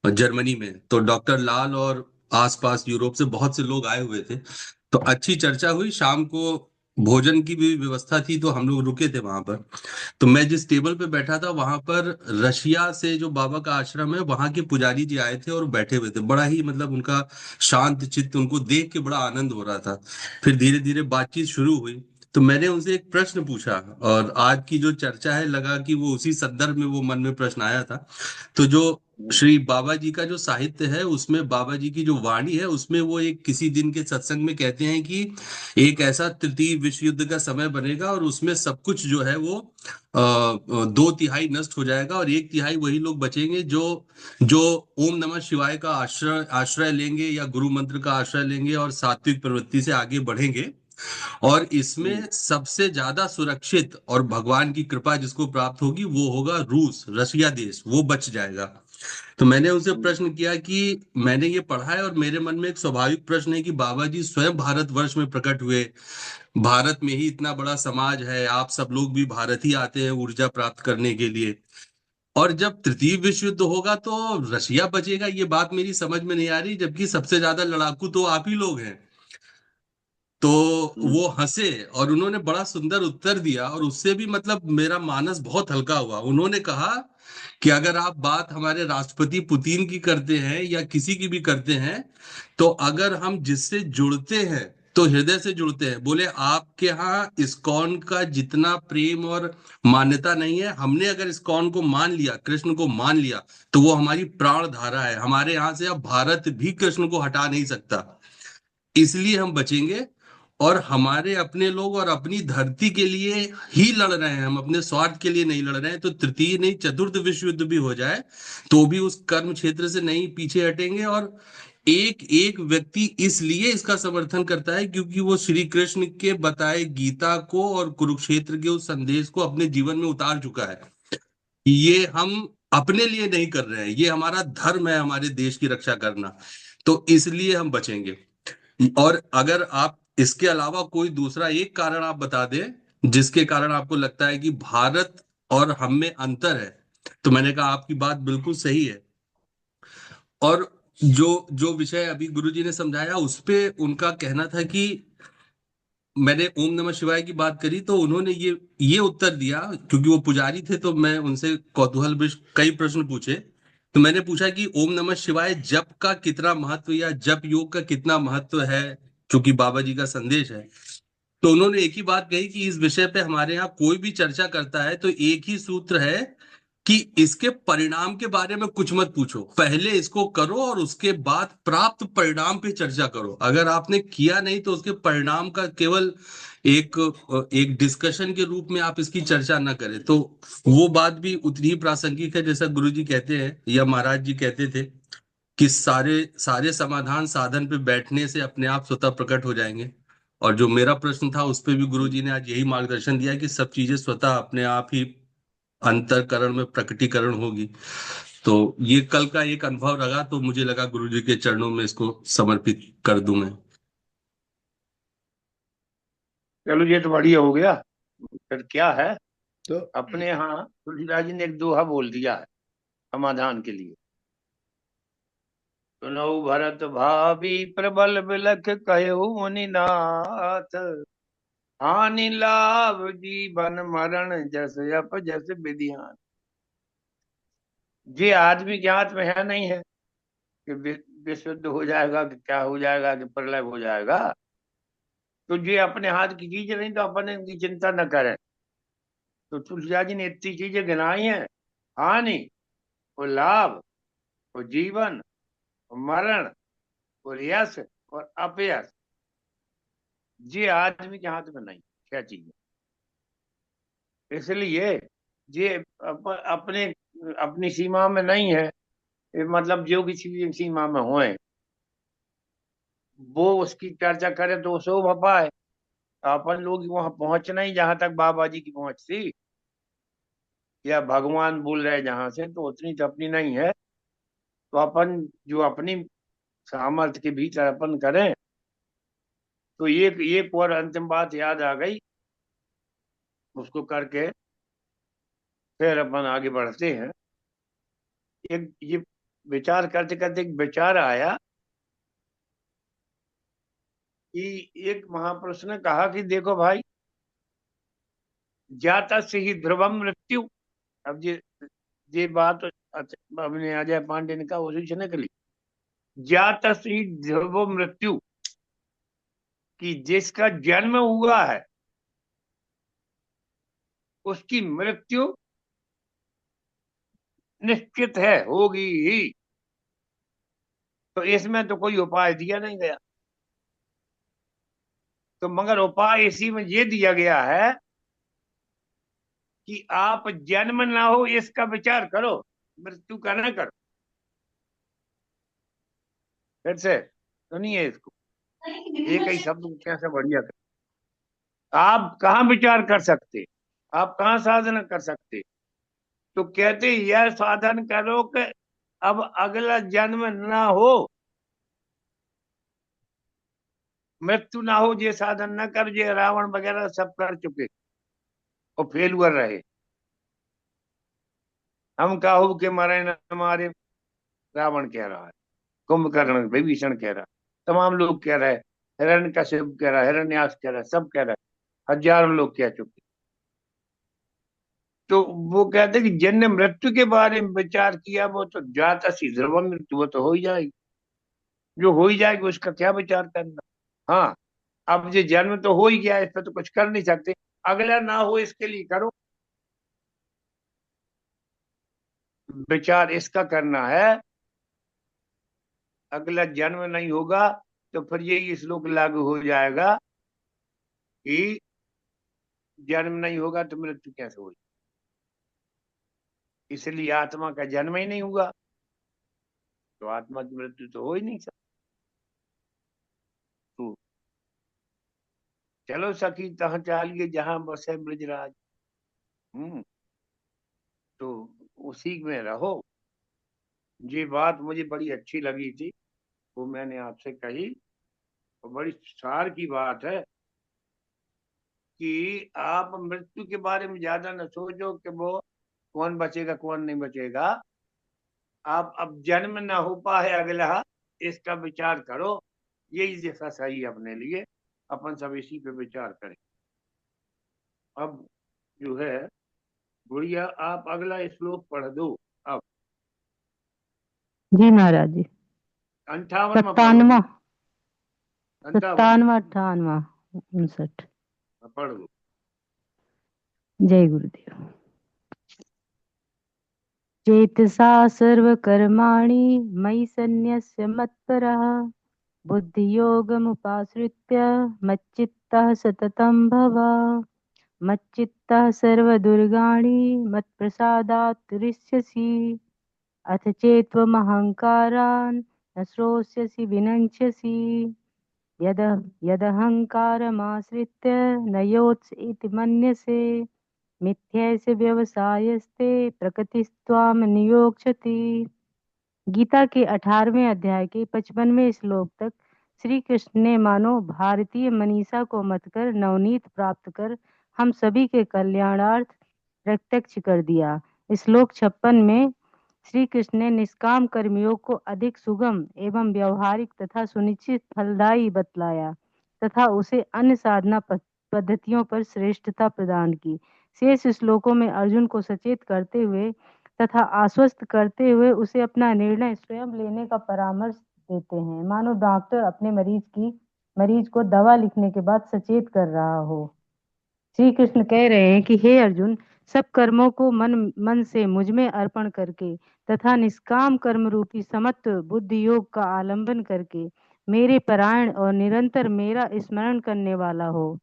जर्मनी में। तो डॉक्टर लाल और आसपास यूरोप से बहुत से लोग आए हुए थे, तो अच्छी चर्चा हुई। शाम को भोजन की भी व्यवस्था थी तो हम लोग रुके थे वहां पर। तो मैं जिस टेबल पे बैठा था वहां पर रशिया से जो बाबा का आश्रम है वहां के पुजारी जी आए थे और बैठे हुए थे। बड़ा ही मतलब उनका शांत चित्त, उनको देख के बड़ा आनंद हो रहा था। फिर धीरे धीरे बातचीत शुरू हुई तो मैंने उनसे एक प्रश्न पूछा, और आज की जो चर्चा है लगा कि वो उसी संदर्भ में वो मन में प्रश्न आया था। तो जो श्री बाबा जी का जो साहित्य है उसमें बाबा जी की जो वाणी है उसमें वो एक किसी दिन के सत्संग में कहते हैं कि एक ऐसा तृतीय विश्व युद्ध का समय बनेगा और उसमें सब कुछ जो है वो दो तिहाई नष्ट हो जाएगा और एक तिहाई वही लोग बचेंगे जो जो ओम नमः शिवाय का आश्रय आश्रय लेंगे या गुरु मंत्र का आश्रय लेंगे और सात्विक प्रवृत्ति से आगे बढ़ेंगे। और इसमें सबसे ज्यादा सुरक्षित और भगवान की कृपा जिसको प्राप्त होगी वो होगा रूस, रशिया देश, वो बच जाएगा। तो मैंने उनसे प्रश्न किया कि मैंने ये पढ़ा है और मेरे मन में एक स्वाभाविक प्रश्न है कि बाबा जी स्वयं भारतवर्ष में प्रकट हुए, भारत में ही इतना बड़ा समाज है, आप सब लोग भी भारत ही आते हैं ऊर्जा प्राप्त करने के लिए, और जब तृतीय विश्व युद्ध होगा तो रशिया बचेगा, ये बात मेरी समझ में नहीं आ रही, जबकि सबसे ज्यादा लड़ाकू तो आप ही लोग हैं। तो वो हंसे और उन्होंने बड़ा सुंदर उत्तर दिया, और उससे भी मतलब मेरा मानस बहुत हल्का हुआ। उन्होंने कहा कि अगर आप बात हमारे राष्ट्रपति पुतिन की करते हैं या किसी की भी करते हैं, तो अगर हम जिससे जुड़ते हैं तो हृदय से जुड़ते हैं। बोले आपके यहाँ इस्कॉन का जितना प्रेम और मान्यता नहीं है, हमने अगर इस्कॉन को मान लिया, कृष्ण को मान लिया, तो वो हमारी प्राण धारा है। हमारे यहाँ से अब भारत भी कृष्ण को हटा नहीं सकता, इसलिए हम बचेंगे। और हमारे अपने लोग और अपनी धरती के लिए ही लड़ रहे हैं, हम अपने स्वार्थ के लिए नहीं लड़ रहे हैं। तो तृतीय नहीं चतुर्थ विश्व युद्ध भी हो जाए तो भी उस कर्म क्षेत्र से नहीं पीछे हटेंगे। और एक एक व्यक्ति इसलिए इसका समर्थन करता है क्योंकि वो श्री कृष्ण के बताए गीता को और कुरुक्षेत्र के उस संदेश को अपने जीवन में उतार चुका है। ये हम अपने लिए नहीं कर रहे हैं, ये हमारा धर्म है हमारे देश की रक्षा करना, तो इसलिए हम बचेंगे। और अगर आप इसके अलावा कोई दूसरा एक कारण आप बता दें जिसके कारण आपको लगता है कि भारत और हम में अंतर है। तो मैंने कहा आपकी बात बिल्कुल सही है। और जो जो विषय अभी गुरुजी ने समझाया उस पे उनका कहना था कि मैंने ओम नमः शिवाय की बात करी तो उन्होंने ये उत्तर दिया, क्योंकि वो पुजारी थे तो मैं उनसे कौतूहलवश कई प्रश्न पूछे। तो मैंने पूछा कि ओम नमः शिवाय जप का कितना महत्व या जप योग का कितना महत्व है, क्योंकि बाबा जी का संदेश है। तो उन्होंने एक ही बात कही कि इस विषय पे हमारे यहाँ कोई भी चर्चा करता है तो एक ही सूत्र है कि इसके परिणाम के बारे में कुछ मत पूछो, पहले इसको करो और उसके बाद प्राप्त परिणाम पे चर्चा करो। अगर आपने किया नहीं तो उसके परिणाम का केवल एक एक डिस्कशन के रूप में आप इसकी चर्चा ना करें। तो वो बात भी उतनी ही प्रासंगिक है जैसा गुरु जी कहते हैं या महाराज जी कहते थे कि सारे सारे समाधान साधन पे बैठने से अपने आप स्वतः प्रकट हो जाएंगे। और जो मेरा प्रश्न था उस पे भी गुरुजी ने आज यही मार्गदर्शन दिया कि सब चीजें स्वतः अपने आप ही अंतरकरण में प्रकटीकरण होगी। तो ये कल का एक अनुभव रहा, तो मुझे लगा गुरुजी के चरणों में इसको समर्पित कर दूं मैं। चलो ये तो बढ़िया हो गया। फिर क्या है, तो अपने यहाँ तुलसीदास जी ने एक दोहा बोल दिया है समाधान के लिए। सुनो भरत भाभी प्रबल बिलख कहो मुनिनाथ, हानि लाभ जीवन मरण जस अप जस विधियान। ये आदमी के हाथ में है नहीं है कि विशुद्ध हो जाएगा कि क्या हो जाएगा कि प्रलय हो जाएगा। तो ये अपने हाथ की चीज नहीं, तो अपन इनकी चिंता न करें। तो तुलसीदास जी ने इतनी चीजें गिनाई हैं, हानि और लाभ और जीवन और मरण और यश और अपयश। ये आदमी के हाथ में नहीं, क्या चीज है। इसलिए ये अपने अपनी सीमा में नहीं है। ये मतलब जो किसी भी सीमा में होए वो उसकी चर्चा करे तो शोभा पाए। अपन लोग वहां पहुंच नहीं जहां तक बाबा जी की पहुंच थी, या भगवान बोल रहे जहां से, तो उतनी तो अपनी नहीं है। तो अपन जो अपनी सामर्थ्य के भीतर अपन करें। तो एक एक और अंतिम बात याद आ गई, उसको करके फिर अपन आगे बढ़ते हैं। एक ये विचार करते करते एक विचार आया कि एक महापुरुष ने कहा कि देखो भाई, जाता से ही ध्रुवम मृत्यु। अब ये बात अपने अजय पांडे ने कहा, उसी से निकली। जाता से ही ध्रुव मृत्यु, कि जिसका जन्म हुआ है उसकी मृत्यु निश्चित है, होगी ही। तो इसमें तो कोई उपाय दिया नहीं गया। तो मगर उपाय इसी में ये दिया गया है कि आप जन्म ना हो इसका विचार करो, मृत्यु का न करो। फिर से सुनिए इसको, एक ही शब्द को कैसे बढ़िया कर। आप कहाँ विचार कर सकते, आप कहाँ साधना कर सकते। तो कहते यह साधन करो कि अब अगला जन्म ना हो, मृत्यु ना हो। ये साधन न कर, ये रावण वगैरह सब कर चुके और फेलुअर रहे। हम काहू के मरे न हमारे, रावण कह रहा है, कुंभकर्ण विभीषण कह रहा है, तमाम लोग कह रहे हैं, हिरण्यकश्यप कह रहा है, हिरण्याक्ष कह रहा है, सब कह रहे हैं, हजारों लोग कह चुके। तो वो कहते कि जिनने मृत्यु के बारे में विचार किया वो तो जाता सी ध्रुव मृत्यु, वो तो हो ही जाएगी। जो हो ही जाएगी उसका क्या विचार करना। हाँ, अब ये जन्म तो हो ही गया, इस पर तो कुछ कर नहीं सकते। अगला ना हो इसके लिए करो विचार, इसका करना है। अगला जन्म नहीं होगा तो फिर यही श्लोक लागू हो जाएगा कि जन्म नहीं होगा तो मृत्यु कैसे होगी। इसलिए आत्मा का जन्म ही नहीं हुआ तो आत्मा की मृत्यु तो हो ही नहीं सकती। तो चलो सखी तहाँ चालिए जहां बसे ब्रजराज। हम्म। तो उसी में रहो। ये बात मुझे बड़ी अच्छी लगी थी, वो मैंने आपसे कही। और बड़ी सार की बात है कि आप मृत्यु के बारे में ज्यादा न सोचो कि वो कौन बचेगा कौन नहीं बचेगा। आप अब जन्म ना हो पाए अगला, इसका विचार करो, यही जैसा सही है अपने लिए। अपन सब इसी पे विचार करें। अब जो है गुड़िया, आप अगला श्लोक पढ़ दो। अब जी महाराज जी। 58वां पढ़ो। 57वां 58वां 58वां 59 पढ़ दो। जय गुरुदेव। चेतसा सर्वकर्माणि मयि सन्न्यस्य मत्परः बुद्धियोगमुपाश्रित्य मच्चित्तः सततं भव। मच्चित्तः सर्वदुर्गाणि मत्प्रसादात् तुरिष्यसि। अथ चेत्त्वमहङ्कारान् न श्रोष्यसि विनङ्क्ष्यसि। यदहङ्कारमाश्रित्य न योत्स इति मन्यसे। मिथ्यैष व्यवसायस्ते प्रकृतिस्त्वां नियोक्ष्यति। गीता के 18वें अध्याय के 55वें श्लोक तक श्री कृष्ण ने मानो भारतीय मनीषा को मत कर नवनीत प्राप्त कर हम सभी के कल्याणार्थ प्रत्यक्ष कर दिया। श्लोक 56 में श्री कृष्ण ने निष्काम कर्मयोग को अधिक सुगम एवं व्यवहारिक तथा सुनिश्चित फलदायी बतलाया तथा उसे अन्य साधना पद्धतियों पर श्रेष्ठता प्रदान की। शेष श्लोकों में अर्जुन को सचेत करते हुए तथा आश्वस्त करते हुए उसे अपना निर्णय स्वयं लेने का परामर्श देते हैं, मानो डॉक्टर अपने मरीज को दवा लिखने के बाद सचेत कर रहा हो। श्री कृष्ण कह रहे हैं कि हे अर्जुन, सब कर्मों को मन से मुझ में अर्पण करके तथा निष्काम कर्म रूपी समत्व बुद्धि योग का आलंबन करके मेरे परायण और निरंतर मेरा स्मरण करने वाला हो।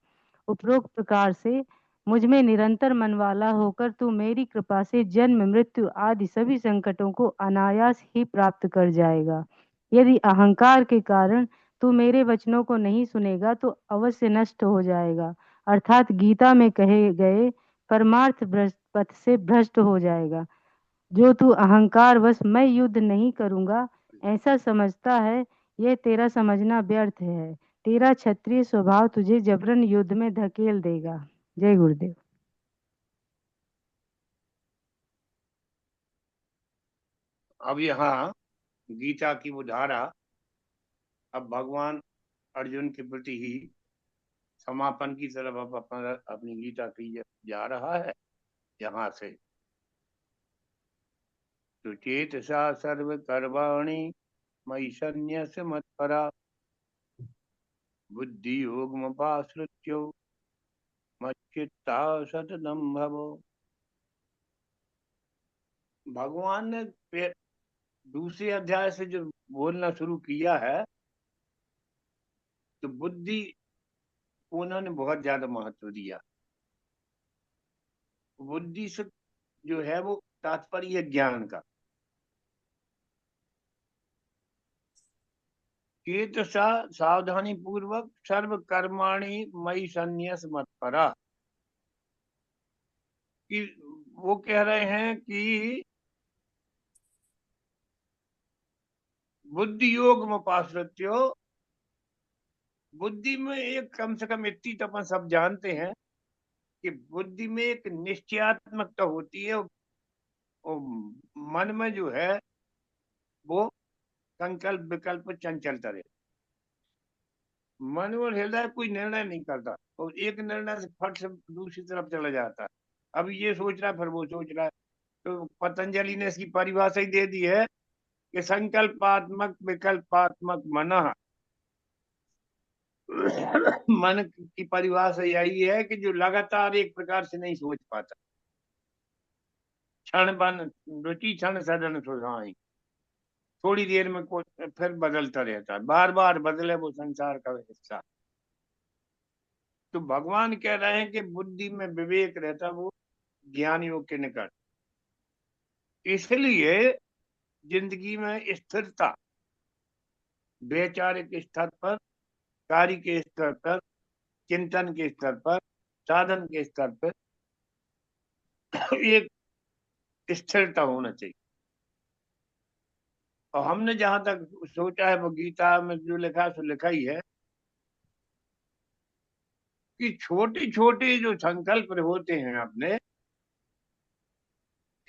उपरोक्त प्रकार से मुझ में निरंतर मन वाला होकर तू मेरी कृपा से जन्म मृत्यु आदि सभी संकटों को अनायास ही प्राप्त कर जाएगा। यदि अहंकार के कारण तू मेरे वचनों को नहीं सुनेगा तो अवश्य नष्ट हो जाएगा, अर्थात गीता में कहे गए परमार्थ पथ से भ्रष्ट हो जाएगा। जो तू अहंकार वश मैं युद्ध नहीं करूंगा ऐसा समझता है, यह तेरा समझना व्यर्थ है। तेरा क्षत्रिय स्वभाव तुझे जबरन युद्ध में धकेल देगा। जय गुरुदेव। अब यहाँ गीता की वो धारा अब भगवान अर्जुन के प्रति ही समापन की तरफ अब अपनी गीता की जा रहा है। यहाँ से तो चेतसा सर्व कर्माणि मयि सन्न्यस्य मत्परा बुद्धि योगमुपाश्रित्य मच्चित्ता सततं भव। भगवान ने दूसरे अध्याय से जो बोलना शुरू किया है तो बुद्धि को उन्होंने बहुत ज्यादा महत्व दिया। बुद्धि से जो है वो तात्पर्य ज्ञान का। चेतसा सावधानी पूर्वक सर्व कर्माणि मयि सन्न्यस मत्परा, कि वो कह रहे हैं कि बुद्धि योग में पाश्रत्यो, बुद्धि में एक कम से कम इतनी तो अपन सब जानते हैं कि बुद्धि में एक निश्चयात्मकता होती है और मन में जो है वो संकल्प विकल्प चंचलता रहे। मन और हृदय कोई निर्णय नहीं करता और एक निर्णय से फट से दूसरी तरफ चला जाता है। अब ये सोच रहा है फिर वो सोच रहा है। तो पतंजलि ने इसकी परिभाषा ही दे दी है कि संकल्पात्मक विकल्पात्मक मन। मन की परिभाषा यही है कि जो लगातार एक प्रकार से नहीं सोच पाता। क्षण बन रुचि क्षण सदन सुधाई, थोड़ी देर में फिर बदलता रहता है, बार बार बदले वो संसार का हिस्सा। तो भगवान कह रहे हैं कि बुद्धि में विवेक रहता वो ज्ञानियों के निकट। इसलिए जिंदगी में स्थिरता वैचारिक स्तर पर, कार्य के स्तर पर, चिंतन के स्तर पर, साधन के स्तर पर एक स्थिरता होना चाहिए। और हमने जहां तक सोचा है वो गीता में जो लिखा है सो लिखा ही है कि छोटे छोटे जो संकल्प होते हैं अपने,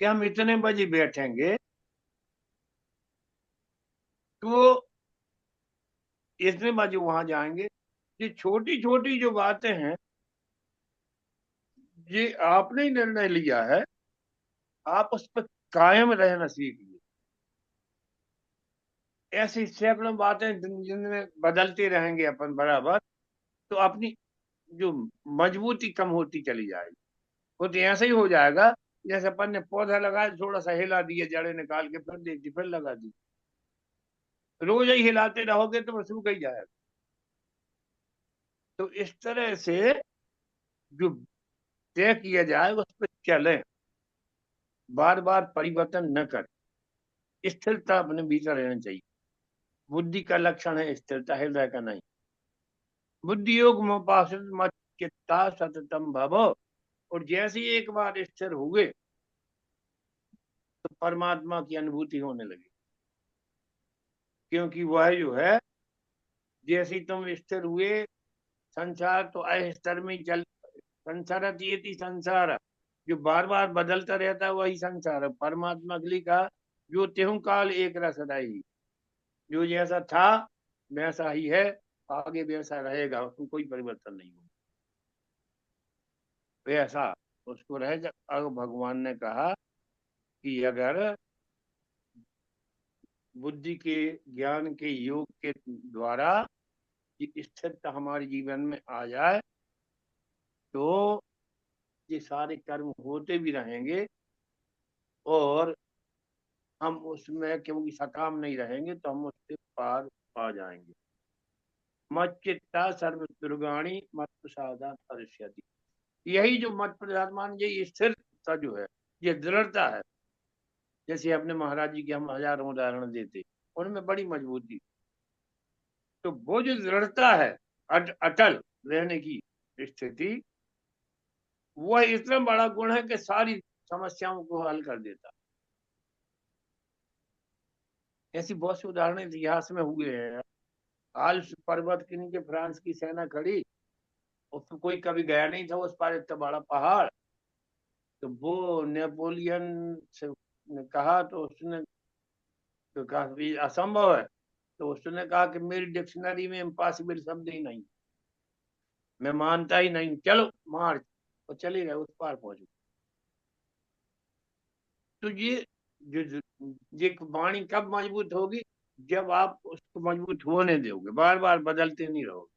कि हम इतने बजे बैठेंगे, तो इतने बजे वहां जाएंगे, ये छोटी छोटी जो बातें हैं, ये आपने ही निर्णय लिया है, आप उस पर कायम रहना सीखिए। ऐसी सैकड़ों बातें जिनमें बदलते रहेंगे अपन बराबर, तो अपनी जो मजबूती कम होती चली जाएगी। वो तो ऐसे ही हो जाएगा जैसे अपन ने पौधा लगाया, थोड़ा सा हिला दिया, जड़ें निकाल के फिर दे दी, फिर लगा दी। रोज ही हिलाते रहोगे तो वो सूख ही जाएगा। तो इस तरह से जो तय किया जाए उस पर चले, बार बार परिवर्तन न करें, स्थिरता अपने भीतर रहना चाहिए। बुद्धि का लक्षण है स्थिरता, हृदय का नहीं। बुद्धि योग मत चित्ता सततम भव, और जैसे ही एक बार स्थिर हुए तो परमात्मा की अनुभूति होने लगी। क्योंकि वह जो है, जैसे ही तुम स्थिर हुए, संसार तो अस्थिर में चल, संसार ये संसार जो बार बार बदलता रहता है वही संसार है। परमात्मा के लिए कहा, जो त्यों काल एक रस रही, जो जैसा था वैसा ही है, आगे वैसा रहेगा, उसमें कोई परिवर्तन नहीं होगा, वैसा उसको रहे। अब भगवान ने कहा कि अगर बुद्धि के, ज्ञान के, योग के द्वारा ये स्थिरता हमारे जीवन में आ जाए, तो ये सारे कर्म होते भी रहेंगे और हम उसमें क्योंकि सकाम नहीं रहेंगे तो हम उससे पार पा जाएंगे। मत चित्ता सर्व दुर्गाणी मत प्रसादा हरिष्यति। यही जो मत प्रसाद मान, ये स्थिरता जो है, ये दृढ़ता है। जैसे अपने महाराज जी के हम हजारों उदाहरण देते, उनमें बड़ी मजबूती। तो वो जो दृढ़ता है, अटल रहने की स्थिति, वह इतना बड़ा गुण है कि सारी समस्याओं को हल कर देता। ऐसी बहुत सी उदाहरण इतिहास में हुए हैं। आल्प्स पर्वत के नीचे फ्रांस की सेना खड़ी, उसमें कोई कभी गया नहीं था, उस पर इतना बड़ा पहाड़। तो वो नेपोलियन से ने कहा, तो उसने तो कहा भी असंभव है। तो उसने कहा कि मेरी डिक्शनरी में इम्पॉसिबल शब्द ही नहीं, मैं मानता ही नहीं, चलो मार्च। और चले गए, उस पार पहुंचे। तो ये वाणी कब मजबूत होगी, जब आप उसको मजबूत होने दोगे, बार बार बदलते नहीं रहोगे।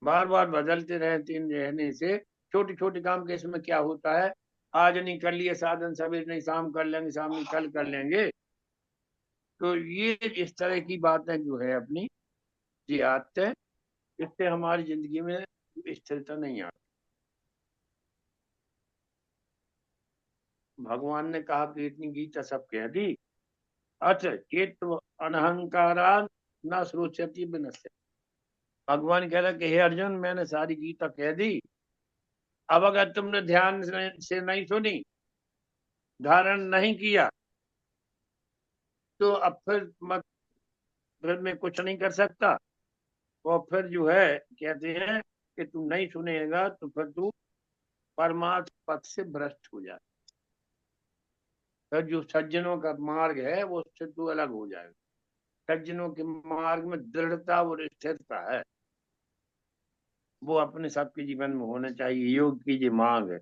बार बार बदलते रहने से छोटे छोटे काम के इसमें क्या होता है, आज नहीं कर लिए साधन, सवेरे नहीं शाम कर लेंगे, शाम नहीं कल कर लेंगे। तो ये इस तरह की बातें जो है अपनी, ये आदतें, इससे हमारी जिंदगी में स्थिरता नहीं आती। भगवान ने कहा कि इतनी गीता सब कह दी, अथ चेत अनहंकारान न श्रोचति बिनश्य। भगवान कह रहा कि हे अर्जुन, मैंने सारी गीता कह दी, अब अगर तुमने ध्यान से नहीं सुनी, धारण नहीं किया, तो अब फिर मैं कुछ नहीं कर सकता। और फिर जो है कहते हैं कि तू नहीं सुनेगा तो फिर तू परमार्थ पथ से भ्रष्ट हो जाए। फिर जो सज्जनों का मार्ग है वो उससे तू अलग हो जाएगा। सज्जनों के मार्ग में दृढ़ता और स्थिरता है, वो अपने सबके जीवन में होना चाहिए। योग की जो मांग है,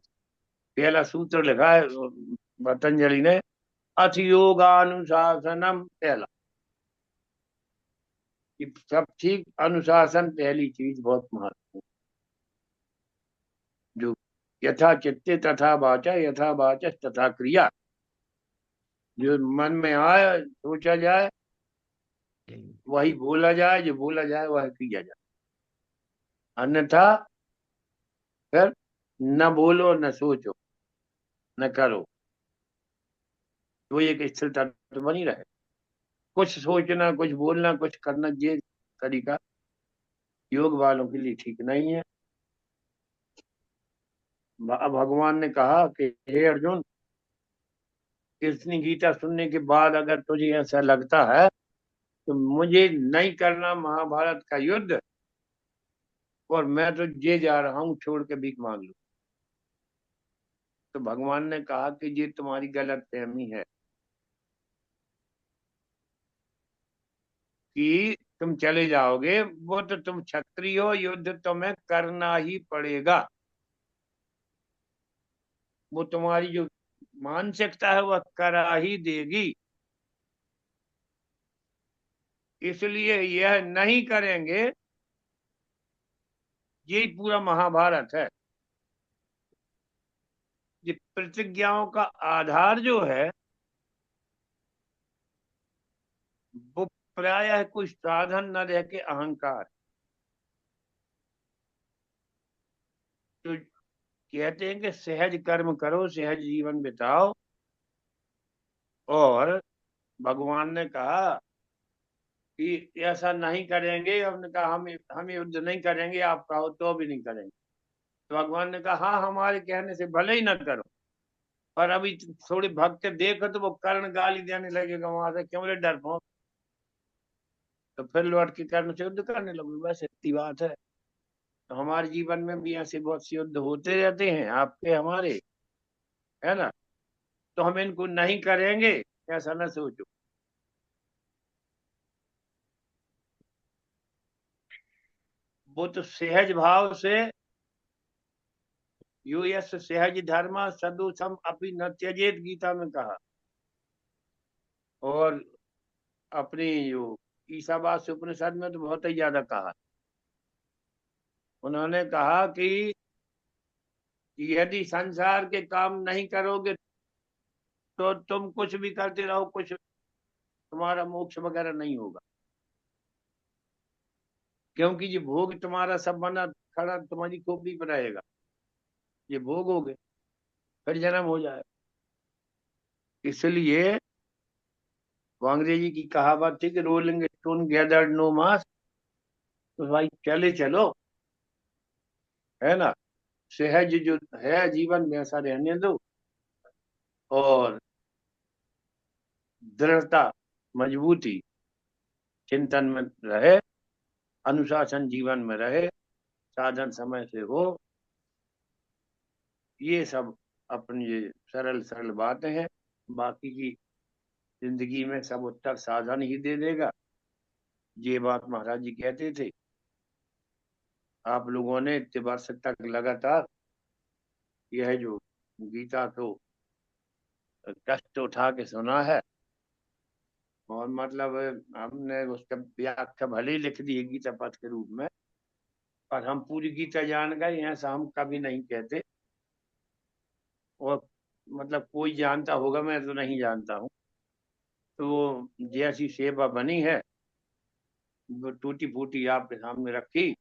पहला सूत्र लिखा है पतंजलि ने, अथ योगानुशासनम पहला। कि सब ठीक, अनुशासन पहली चीज, बहुत महत्वपूर्ण। जो यथा चित्ते तथा वाचा, यथा वाचा तथा क्रिया, जो मन में आए सोचा जाए, वही बोला जाए, जो बोला जाए वह किया जाए। अन्यथा फिर न बोलो, न सोचो, न करो, तो एक स्थिरता तो बनी रहे। कुछ सोचना, कुछ बोलना, कुछ करना, ये तरीका योग वालों के लिए ठीक नहीं है। भगवान ने कहा कि हे अर्जुन, इतनी गीता सुनने के बाद अगर तुझे ऐसा लगता है तो मुझे नहीं करना महाभारत का युद्ध, और मैं तो ये जा रहा हूँ छोड़ के भीख मांग लूं। तो भगवान ने कहा कि ये तुम्हारी गलत फहमी है कि तुम चले जाओगे। वो तो तुम क्षत्रिय हो, युद्ध तुम्हें करना ही पड़ेगा। वो तुम्हारी जो मानसिकता है वह करा ही देगी। इसलिए यह नहीं करेंगे। यही पूरा महाभारत है। ये प्रतिज्ञाओं का आधार जो है वो प्रायः कुछ साधन न रह के अहंकार। तो कहते हैं कि सहज कर्म करो, सहज जीवन बिताओ। और भगवान ने कहा कि ऐसा नहीं करेंगे। हमने कहा हम युद्ध नहीं करेंगे, आप कहो तो भी नहीं करेंगे। तो भगवान ने कहा हाँ, हमारे कहने से भले ही ना करो, पर अभी थोड़ी भक्त देखो तो वो कर्ण गाली देने लगेगा वहां से, क्यों रे डरपोक। तो फिर लौट के कर्ण से युद्ध करने लगो। बस इतनी बात है। तो हमारे जीवन में भी ऐसे बहुत से युद्ध होते रहते हैं, आपके हमारे, है ना। तो हम इनको नहीं करेंगे ऐसा ना सोचो। वो तो सहज भाव से यो यस सहज धर्म सदुसम अपनी न त्यजेत, गीता में कहा। और अपनी जो ईसावास उपनिषद में तो बहुत ही ज्यादा कहा। उन्होंने कहा कि यदि संसार के काम नहीं करोगे तो तुम कुछ भी करते रहो, कुछ तुम्हारा मोक्ष वगैरह नहीं होगा। क्योंकि ये भोग तुम्हारा सब बना खड़ा तुम्हारी खोपड़ी पर रहेगा। ये भोग हो गए, फिर जन्म हो जाए। इसलिए वो अंग्रेजी की कहावत थी कि रोलिंग स्टोन गैदर्ड नो मास। तो भाई चले चलो, है ना। सहज जो है जीवन में ऐसा रहने दो। और दृढ़ता, मजबूती चिंतन में रहे, अनुशासन जीवन में रहे, साधन समय से हो। ये सब अपनी ये सरल सरल बातें हैं। बाकी की जिंदगी में सब उत्तर साधन ही दे देगा। ये बात महाराज जी कहते थे। आप लोगों ने इतने वर्ष तक लगातार यह जो गीता को कष्ट उठा के सुना है। और मतलब हमने उसका व्याख्या भले ही लिख दी है गीता पथ के रूप में, पर हम पूरी गीता जान गए ऐसा हम कभी नहीं कहते। और मतलब कोई जानता होगा, मैं तो नहीं जानता हूँ। तो जैसी सेवा बनी है वो टूटी फूटी आपके सामने रखी।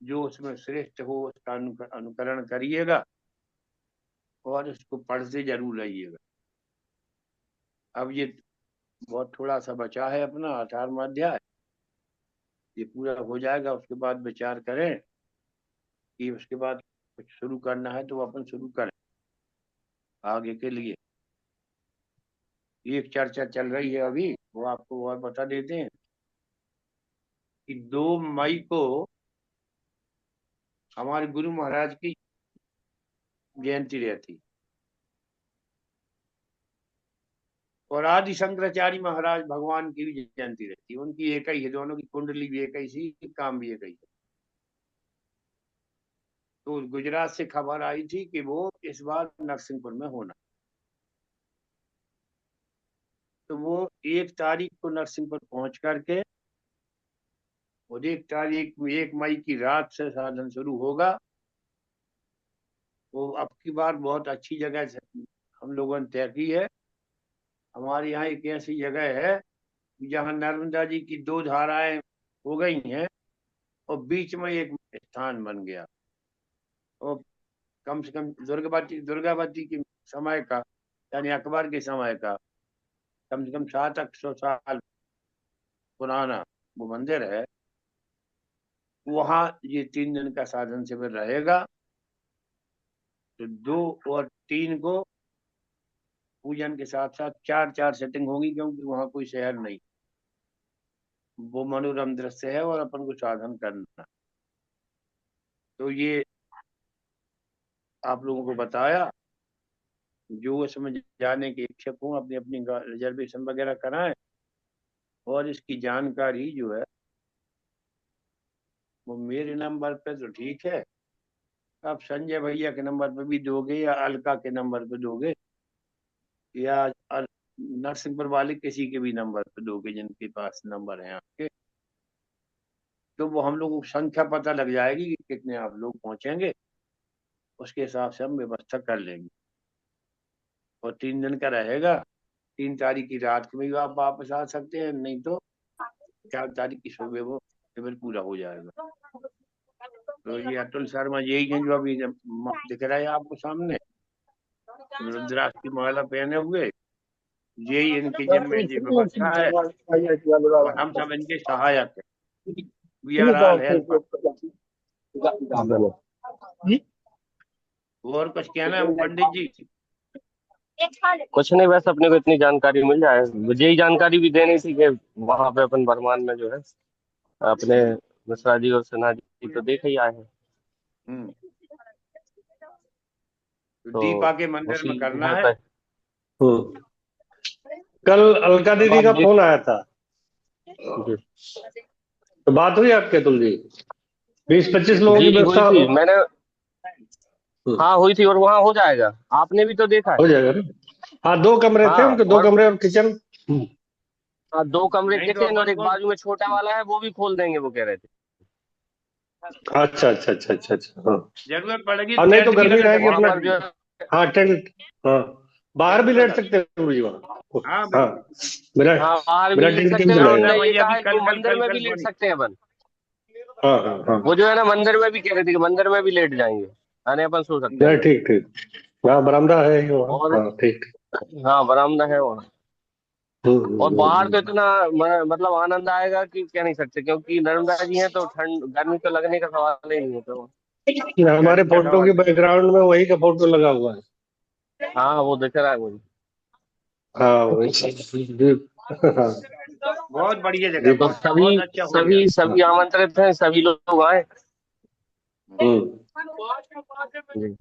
जो उसमें श्रेष्ठ हो उसका अनुकरण करिएगा और उसको पढ़ते जरूर रहिएगा। अब ये बहुत थोड़ा सा बचा है अपना 18वां अध्याय। ये पूरा हो जाएगा, उसके बाद विचार करें कि उसके बाद कुछ शुरू करना है तो अपन शुरू करें आगे के लिए। एक चर्चा चल रही है अभी, वो आपको और बता देते हैं कि 2 मई को हमारे गुरु महाराज की जयंती रहती। और आदि शंकराचार्य महाराज भगवान की भी जयंती रहती। उनकी एक ही है, दोनों की कुंडली भी एक ही सी, काम भी एक ही है। तो गुजरात से खबर आई थी कि वो इस बार नरसिंहपुर में होना। तो वो 1 तारीख को नरसिंहपुर पहुंच करके, और 1 मई की रात से साधन शुरू होगा। वो अब की बार बहुत अच्छी जगह से हम लोगों ने तय की है। हमारे यहाँ एक ऐसी जगह है जहाँ नर्मदा जी की 2 धाराएं हो गई हैं और बीच में एक स्थान बन गया। और कम से कम दुर्गावती के समय का, यानी अकबर के समय का, कम से कम 700-800 साल पुराना वो मंदिर है। वहाँ ये 3 दिन का साधन शिविर रहेगा। तो 2 और 3 को पूजन के साथ साथ 4-4 सेटिंग होगी, क्योंकि वहाँ कोई शहर नहीं। वो मनोरम दृश्य है और अपन को साधन करना। तो ये आप लोगों को बताया। जो इसमें जाने के इच्छुक हों अपनी अपनी रिजर्वेशन वगैरह कराएं, और इसकी जानकारी जो है वो मेरे नंबर पे तो ठीक है, आप संजय भैया के नंबर पे भी दोगे या अलका के नंबर पे दोगे या नरसिंहपुर वाले किसी के भी नंबर पे दोगे जिनके पास नंबर है आपके, तो वो हम लोगों को संख्या पता लग जाएगी कि कितने आप लोग पहुंचेंगे, उसके हिसाब से हम व्यवस्था कर लेंगे। और 3 दिन का रहेगा, 3 तारीख की रात में भी आप वापस आ सकते हैं, नहीं तो 4 तारीख की सुबह वो शिविर पूरा हो जाएगा। तो ये अतुल शर्मा यही हैं जो अभी दिख रहा है आपको सामने, रुद्राक्ष की माला पहने हुए, यही इनके जिम्मे ये व्यवस्था है, और हम सब इनके सहायक हैं। We are all helper. और कुछ कहना है पंडित जी? कुछ नहीं, बस अपने को इतनी जानकारी मिल जाए, मुझे यही जानकारी भी देनी थी कि वहां पे अपन बरमान में जो है अपने मिश्रा जी और सिन्हा जी तो देख ही आए हैं, तो तो दीपा के मंदिर उसी में करना घर है। पे। कल अलका दीदी का फोन आया था जी, तो बात हुई आपके अतुल जी? 20-25 लोगों की जी हुई व्यवस्था थी, मैंने हाँ हुई थी, और वहाँ हो जाएगा, आपने भी तो देखा है। हो जाएगा ना? हाँ, 2 कमरे थे हाँ उनके, 2 और कमरे और किचन। हाँ, 2 कमरे नहीं तो किचन और अपन एक को बाजू में छोटा वाला है, वो भी खोल देंगे, वो कह रहे थे। अच्छा अच्छा अच्छा अच्छा अच्छा, हाँ। जरूरत पड़ेगी और नहीं तो टेंट भी गर्मी लगा रहेगी वहां अपना। पर जो हाँ, टेंट। हाँ, बाहर भी टेंट लेट लगा। सकते हैं गुरु जी वहाँ। हाँ हाँ, बिल्कुल। मेरा हाँ बाहर भी मेरा लेट टेंट सकते कहीं हैं, और चलाएगा। सुनौदा उन्होंने ये भैया कहा भी है कि कल वो कल मंदिर कल में भी कल लेट बनी। सकते हैं अपन। हाँ हाँ हाँ, वो जो है ना मंदिर में भी कह रहे थे कि मंदिर में भी लेट जाएंगे, यानी अपन सो सकते हैं नहीं अंदर। ठीक ठीक। हाँ, बरामदा है ही वहाँ। और हाँ ठीक। हाँ बरामदा है वहाँ। और बाहर तो हम्म। इतना मतलब आनंद आएगा कि कह नहीं सकते, क्योंकि नर्मदा जी हैं तो ठंड गर्मी तो लगने का सवाल ही नहीं है तो। हमारे गर्मी का फोटो सवाल के नहीं। बैकग्राउंड में वही का फोटो लगा हुआ है। हाँ वो दिख रहा है मुझे। हाँ वही। हाँ, बहुत बढ़िया जगह, तो दीपक। बहुत सभी अच्छा हो गया। सभी सभी आमंत्रित हैं, सभी लोग आए। हम्म। जी।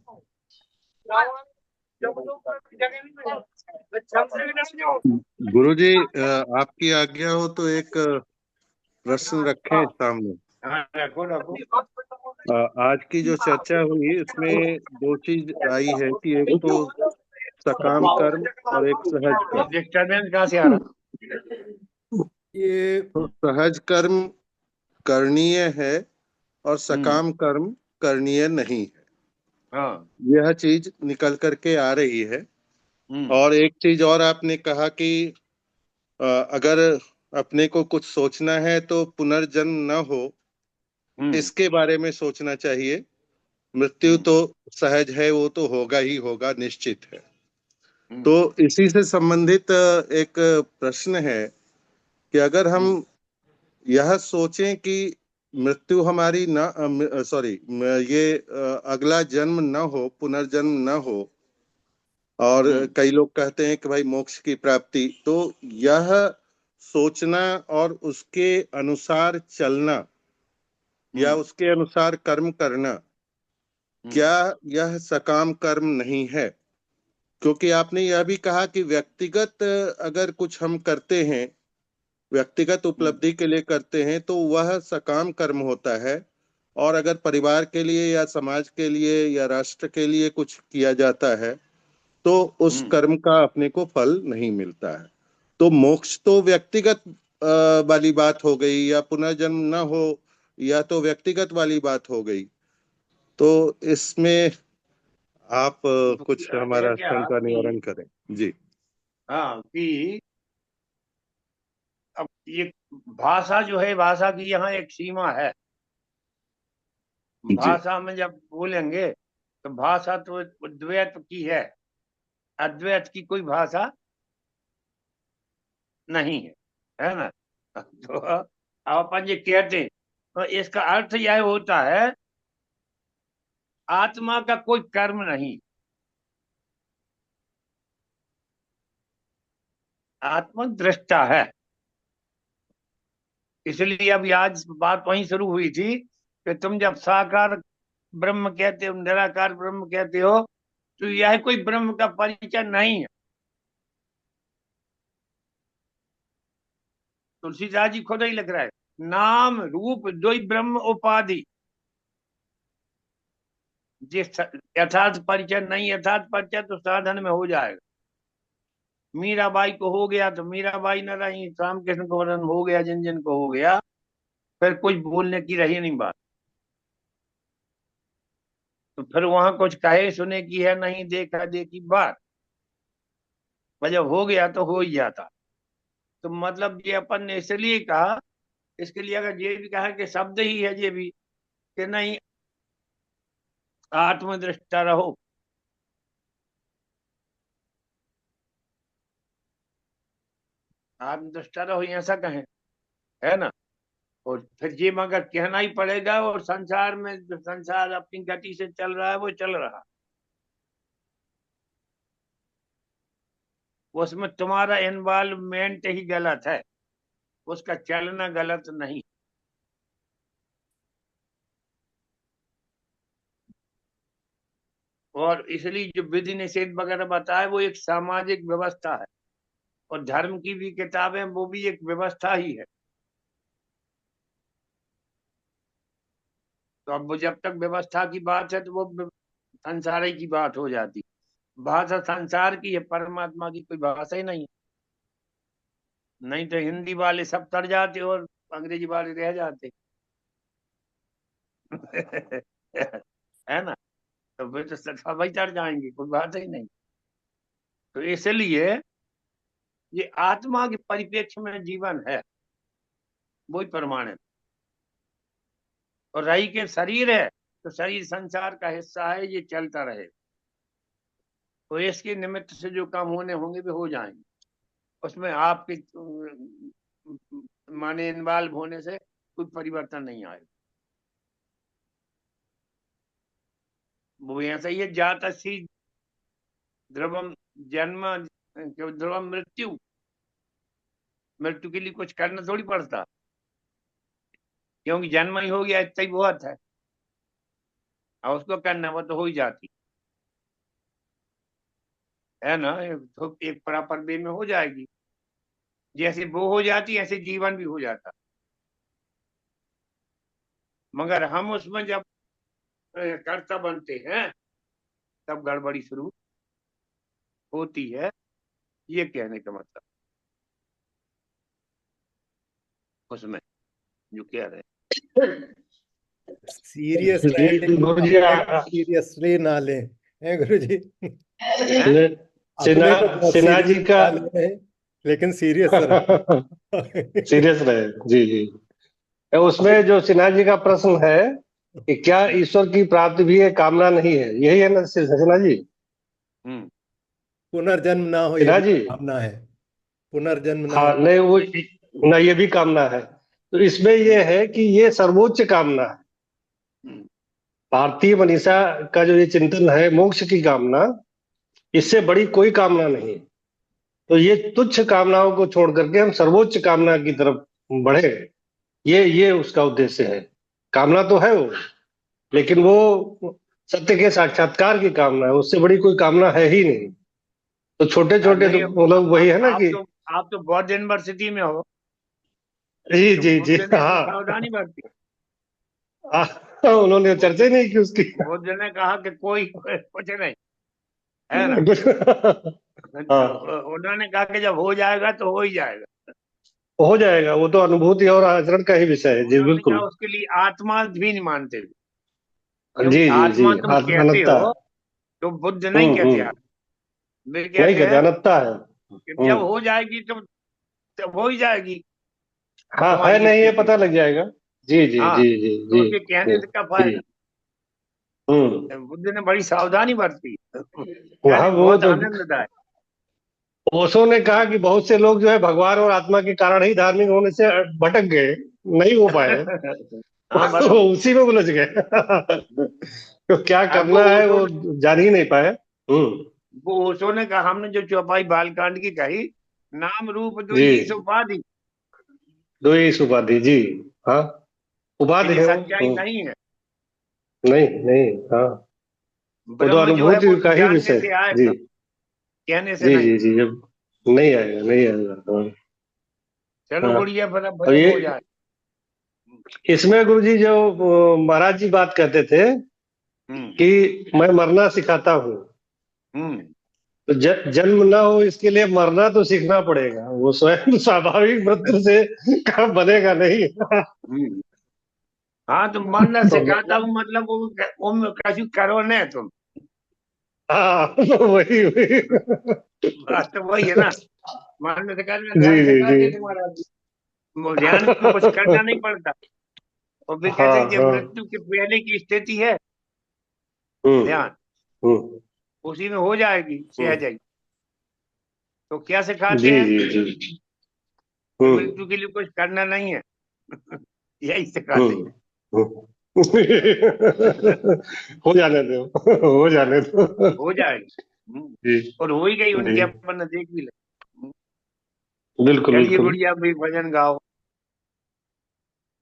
गुरुजी, आपकी आज्ञा हो तो एक प्रश्न रखें सामने। हाँ रखो रखो। आज की जो चर्चा हुई उसमें 2 चीज आई है कि एक तो सकाम कर्म और एक सहज ये कर्म। डिस्टर्बेंस कहाँ से आ रहा? ये तो सहज कर्म करणीय है और सकाम कर्म करणीय नहीं है, हाँ। यह चीज निकल करके आ रही है। और एक चीज और आपने कहा कि अगर अपने को कुछ सोचना है तो पुनर्जन्म न हो, इसके बारे में सोचना चाहिए। मृत्यु तो सहज है, वो तो होगा ही होगा, निश्चित है। तो इसी से संबंधित एक प्रश्न है कि अगर हम यह सोचें कि मृत्यु हमारी ना सॉरी ये अगला जन्म न हो, पुनर्जन्म न हो, और कई लोग कहते हैं कि भाई मोक्ष की प्राप्ति, तो यह सोचना और उसके अनुसार चलना या उसके अनुसार कर्म करना, क्या यह सकाम कर्म नहीं है? क्योंकि आपने यह भी कहा कि व्यक्तिगत अगर कुछ हम करते हैं, व्यक्तिगत उपलब्धि के लिए करते हैं, तो वह सकाम कर्म होता है। और अगर परिवार के लिए या समाज के लिए या राष्ट्र के लिए कुछ किया जाता है तो उस कर्म का अपने को फल नहीं मिलता है। तो मोक्ष तो व्यक्तिगत वाली बात हो गई, या पुनर्जन्म न हो या तो व्यक्तिगत वाली बात हो गई। तो इसमें आप कुछ हमारा क्या शंका कि निवारण करें जी। हाँ कि अब ये भाषा जो है, भाषा की यहाँ एक सीमा है। जी। भाषा में जब बोलेंगे तो भाषा तो द्वैत की है, अद्वैत की कोई भाषा नहीं है, है ना? तो अब अपन ये कहते हैं तो इसका अर्थ यह होता है आत्मा का कोई कर्म नहीं, आत्मा दृष्टा है। इसलिए अभी आज बात वहीं शुरू हुई थी कि तुम जब साकार ब्रह्म कहते हो, निराकार ब्रह्म कहते हो, तो यह कोई ब्रह्म का परिचय नहीं है। तुलसीदास जी खुद ही लिख रहा है, नाम रूप दो ही ब्रह्म उपाधि, जिस यथार्थ परिचय नहीं, यथार्थ परिचय तो साधन में हो जाएगा। मीराबाई को हो गया तो मीराबाई न रही, रामकृष्ण को वर्णन हो गया, जिन जिन को हो गया, फिर कुछ बोलने की रही नहीं बात। तो फिर वहां कुछ कहे सुने की है नहीं, देखा देखी बात, पर जब हो गया तो हो ही जाता। तो मतलब ये अपन ने इसलिए कहा, इसके लिए अगर ये भी कहा कि शब्द ही है ये भी, कि नहीं आत्मदृष्टा रहो, आत्मदृष्टा रहो, ऐसा कहें, है ना। और फिर ये मगर कहना ही पड़ेगा, और संसार में जो संसार अपनी गति से चल रहा है वो चल रहा, उसमें तुम्हारा इन्वॉल्वमेंट ही गलत है, उसका चलना गलत नहीं। और इसलिए जो विधि निषेध वगैरह बताए वो एक सामाजिक व्यवस्था है, और धर्म की भी किताबें वो भी एक व्यवस्था ही है। तो अब वो जब तक व्यवस्था की बात है तो वो संसार की बात हो जाती। भाषा संसार की है, परमात्मा की कोई भाषा ही नहीं है। नहीं तो हिंदी वाले सब तर जाते और अंग्रेजी वाले रह जाते। है ना, तो फिर तो सब ही तर जाएंगे, कोई बात ही नहीं। तो इसलिए ये आत्मा के परिप्रेक्ष्य में जीवन है, वही प्रमाणित। और रही के शरीर है, तो शरीर संसार का हिस्सा है, ये चलता रहे, तो इसके निमित्त से जो काम होने होंगे भी हो जाएंगे, उसमें आपके माने इन्वॉल्व होने से कोई परिवर्तन नहीं आएगा। वो ऐसा ही है, जात सी ध्रुवम जन्म, ध्रुवम मृत्यु, मृत्यु के लिए कुछ करना थोड़ी पड़ता, क्योंकि जन्म ही हो गया, इतना ही बहुत है, और उसको करना वो तो हो ही जाती है ना। तो एक प्रॉपर वे में हो जाएगी, जैसे वो हो जाती ऐसे जीवन भी हो जाता। मगर हम उसमें जब कर्ता बनते हैं तब गड़बड़ी शुरू होती है, ये कहने का मतलब उसमें जो कह रहे हैं। सीरियस जी रहे लेकिन गुरु जी अपने को सीरियसली ना लें, हैं गुरु जी। सिन्हा अपने को बहुत सिन्हा जी सीरियस का ना लें, लेकिन सीरियस रहे। सीरियस रहे। जी जी, उसमें जो सिन्हा जी का प्रश्न है कि क्या ईश्वर की प्राप्ति भी एक कामना नहीं है, यही है ना सिन्हा जी? पुनर्जन्म ना हो ये सिन्हा भी जी, कामना है, पुनर्जन्म ना हाँ हो। नहीं वो ना, ये भी कामना है। तो इसमें ये है कि ये सर्वोच्च कामना है। भारतीय मनीषा का जो ये चिंतन है मोक्ष की कामना, इससे बड़ी कोई कामना नहीं। तो ये तुच्छ कामनाओं को छोड़ करके हम सर्वोच्च कामना की तरफ बढ़े, ये उसका उद्देश्य है। कामना तो है वो, लेकिन वो सत्य के साक्षात्कार की कामना है, उससे बड़ी कोई कामना है ही नहीं। तो छोटे छोटे नहीं, तो मतलब वही है ना कि आप तो बौद्ध यूनिवर्सिटी में हो, जी तो जी जी, बुद्ध ने तो हाँ सावधानी बरती। उन्होंने चर्चा ही नहीं की उसकी। बुद्ध ने कहा कि कोई कुछ नहीं, है ना। हाँ, तो उन्होंने कहा कि जब हो जाएगा तो हो ही जाएगा। हो जाएगा, वो तो अनुभूति और आचरण का ही विषय है। जी उन्होंने कहा बिल्कुल। उसके लिए आत्मा भी नहीं मानते थे, जी क्योंकि जी जी, आत्मा तुम कहते अनंतता। हो, तो बुद्ध नहीं कहते हम्म, आप, वे नहीं कहते कहते, हैं अनंतता है। कि जब हम्म, हो जाएगी तो तब हो ही जाएगी, हाँ है तुम्हारी नहीं, ये स्थिति। पता लग जाएगा। जी जी हाँ, जी जी तो जी। उसके कहने से क्या जी। फायदा। बुद्ध ने बड़ी सावधानी बरती, वहाँ कहने वो बहुत तो आनंददायक। ओशो ने कहा कि बहुत से लोग जो है भगवान और आत्मा के कारण ही धार्मिक होने से भटक गए, नहीं हो पाए। हाँ बस, वो उसी में उलझ गए। तो क्या अब वो करना है ओशो वो ने जान ही नहीं पाए। वो ओशो ने कहा, हमने जो चौपाई बालकांड की कही, नाम रूप दो जी, ही उपाधि, दो ही उपाधि जी, हाँ उपाधि ये है वो। सच्चाई नहीं है। नहीं नहीं, हाँ, वो तो ब्रह्म जो है अनुभूति वो का ही जानने विषय। से जी आएगा, कहने से जी नहीं। जी जी, जब नहीं आएगा, नहीं आएगा, हाँ। चलो हाँ, गुड़िया, फिर अब और भजन ये हो जाए। इसमें गुरु जी जो महाराज जी बात कहते थे हम्म कि मैं मरना सिखाता हूँ, हम्म तो जन्म ना हो इसके लिए मरना तो सीखना पड़ेगा, वो स्वयं स्वाभाविक मृत्यु से कब बनेगा नहीं। हम्म। हाँ, तो मरना तो सिखाता हूँ मतलब वो कछु करो ने तुम। हाँ, तो वही वही। बात तो वही है ना, मरना सिखाने जी ध्यान जी जी, सिखाते तुम्हारा। वो ध्यान में कुछ करना नहीं पड़ता। और भी कहते हाँ हैं जब हाँ, मृत्यु के पहले की स्थिति है हम्म ध्यान, हम्म उसी में हो जाएगी सहज हम्म, ही। तो क्या सिखाते जी हैं जी जी, कि हम्म मृत्यु के लिए कुछ करना नहीं है। यही सिखाते हम्म हम्म। हो जाने दो, हो जाने दो। हो जाएगी। जी और हो ही गई जी, उनके, अपन ने देख भी लिया। बिल्कुल चलिए बिल्कुल। गुड़िया, भी भजन गाओ।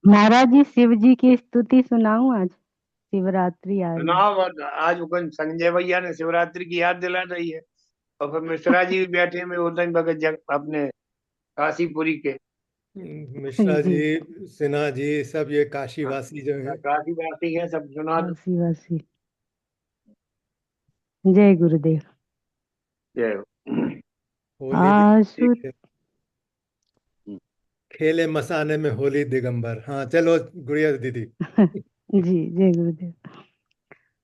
महाराज जी, शिव जी की स्तुति सुनाऊं? आज शिवरात्रि आ रही है। सुनाओ, आज वो संजय भैया ने शिवरात्रि की याद दिला रही है। और फिर मिश्रा जी भी बैठे में उदय भगत अपने काशीपुरी के। मिश्रा जी, जी, सिन्हा जी, सब ये हाँ, काशीवासी जो हैं। काशीवासी है, सब सुना दो। काशी वासी। जय गुरुदेव। जय हो। होली आसु ठीक है, खेले मसाने में होली दिगंबर। हाँ चलो गुड़िया दीदी। जी, जय गुरुदेव।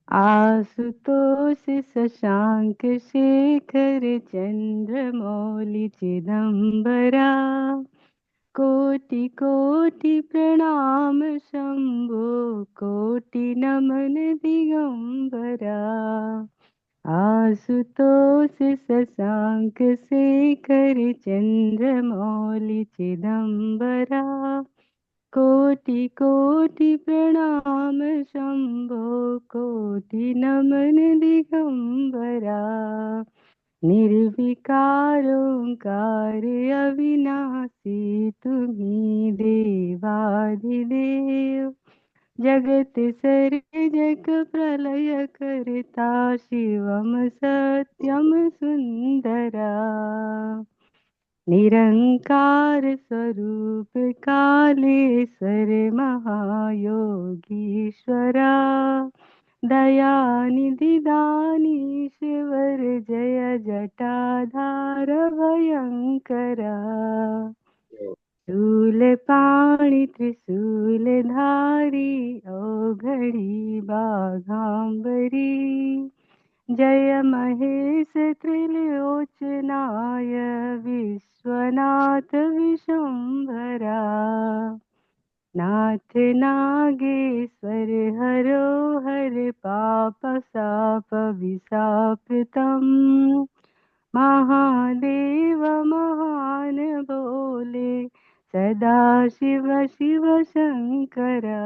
आशुतोष शशांक शेखर चंद्र मौलि चिदंबरा, कोटि कोटि प्रणाम शंभो, कोटि नमन दिगंबरा। आशुतोष शशांक शेखर चंद्र मौलि चिदंबरा, कोटि कोटि प्रणाम शंभो, कोटि नमन दिगंबरा। निर्विकार ओंकार अविनाशी, तुम्ही देवाधिदेव। जगत सर्जक प्रलय करता, शिवम सत्यम सुंदरा। निरंकार स्वरूप कालेश्वर महायोगीश्वरा, दयानिधि दानीश्वर जय जटाधार भयंकरा। शूलपाणि त्रिशूलधारी, औघड़ी बाघांबरी। जय महेश त्रिलोचनाय, विश्वनाथ विशंभरा। नाथ नागेश्वर हरो हर, पाप साप विसापतम्। महादेव महान भोले, सदा शिव शिव शंकरा।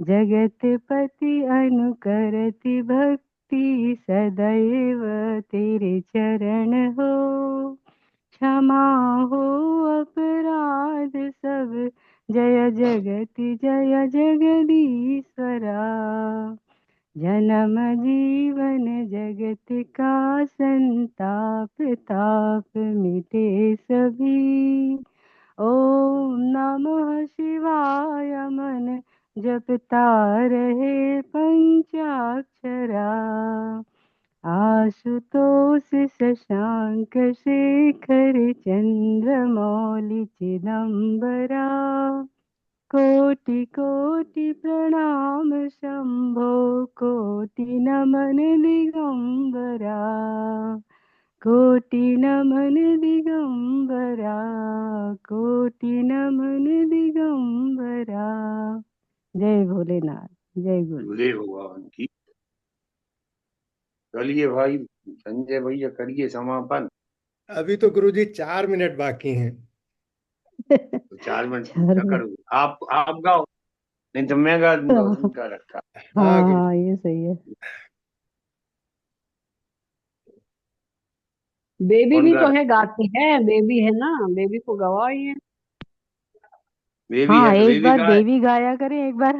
जगतपति अनुकरति भक्ति, सदैव तेरे चरण हो। क्षमा हो अपराध सब, जय जगति जय जगदीश्वरा। जन्म जीवन जगत का संताप, ताप मिटे सभी। ओम नमः शिवाय मन जपता रहे पंचाक्षरा। आशुतोष शशांक शेखर चंद्र मौलि चिदंबरा, कोटि कोटि प्रणाम शंभो, कोटि नमन दिगंबरा। कोटि नमन दिगंबरा, कोटि नमन दिगंबरा। जय भोलेनाथ, जय गुरु। भोले भगवान की। चलिए भाई, संजय भैया करिए समापन। अभी तो गुरुजी 4 मिनट बाकी हैं। तो 4 मिनट चार क्या मिनट। करूँ, आप गाओ, नहीं तो मैं गा दूंगा, उनका रखा। हाँ हाँ गुरु। हाँ, ये सही है। बेबी कौन भी गा तो है, रहा है? गाती है, बेबी है ना, बेबी को गवाइए। बेबी हाँ, है तो एक बेबी बार गाए। बेबी गाया करें, एक बार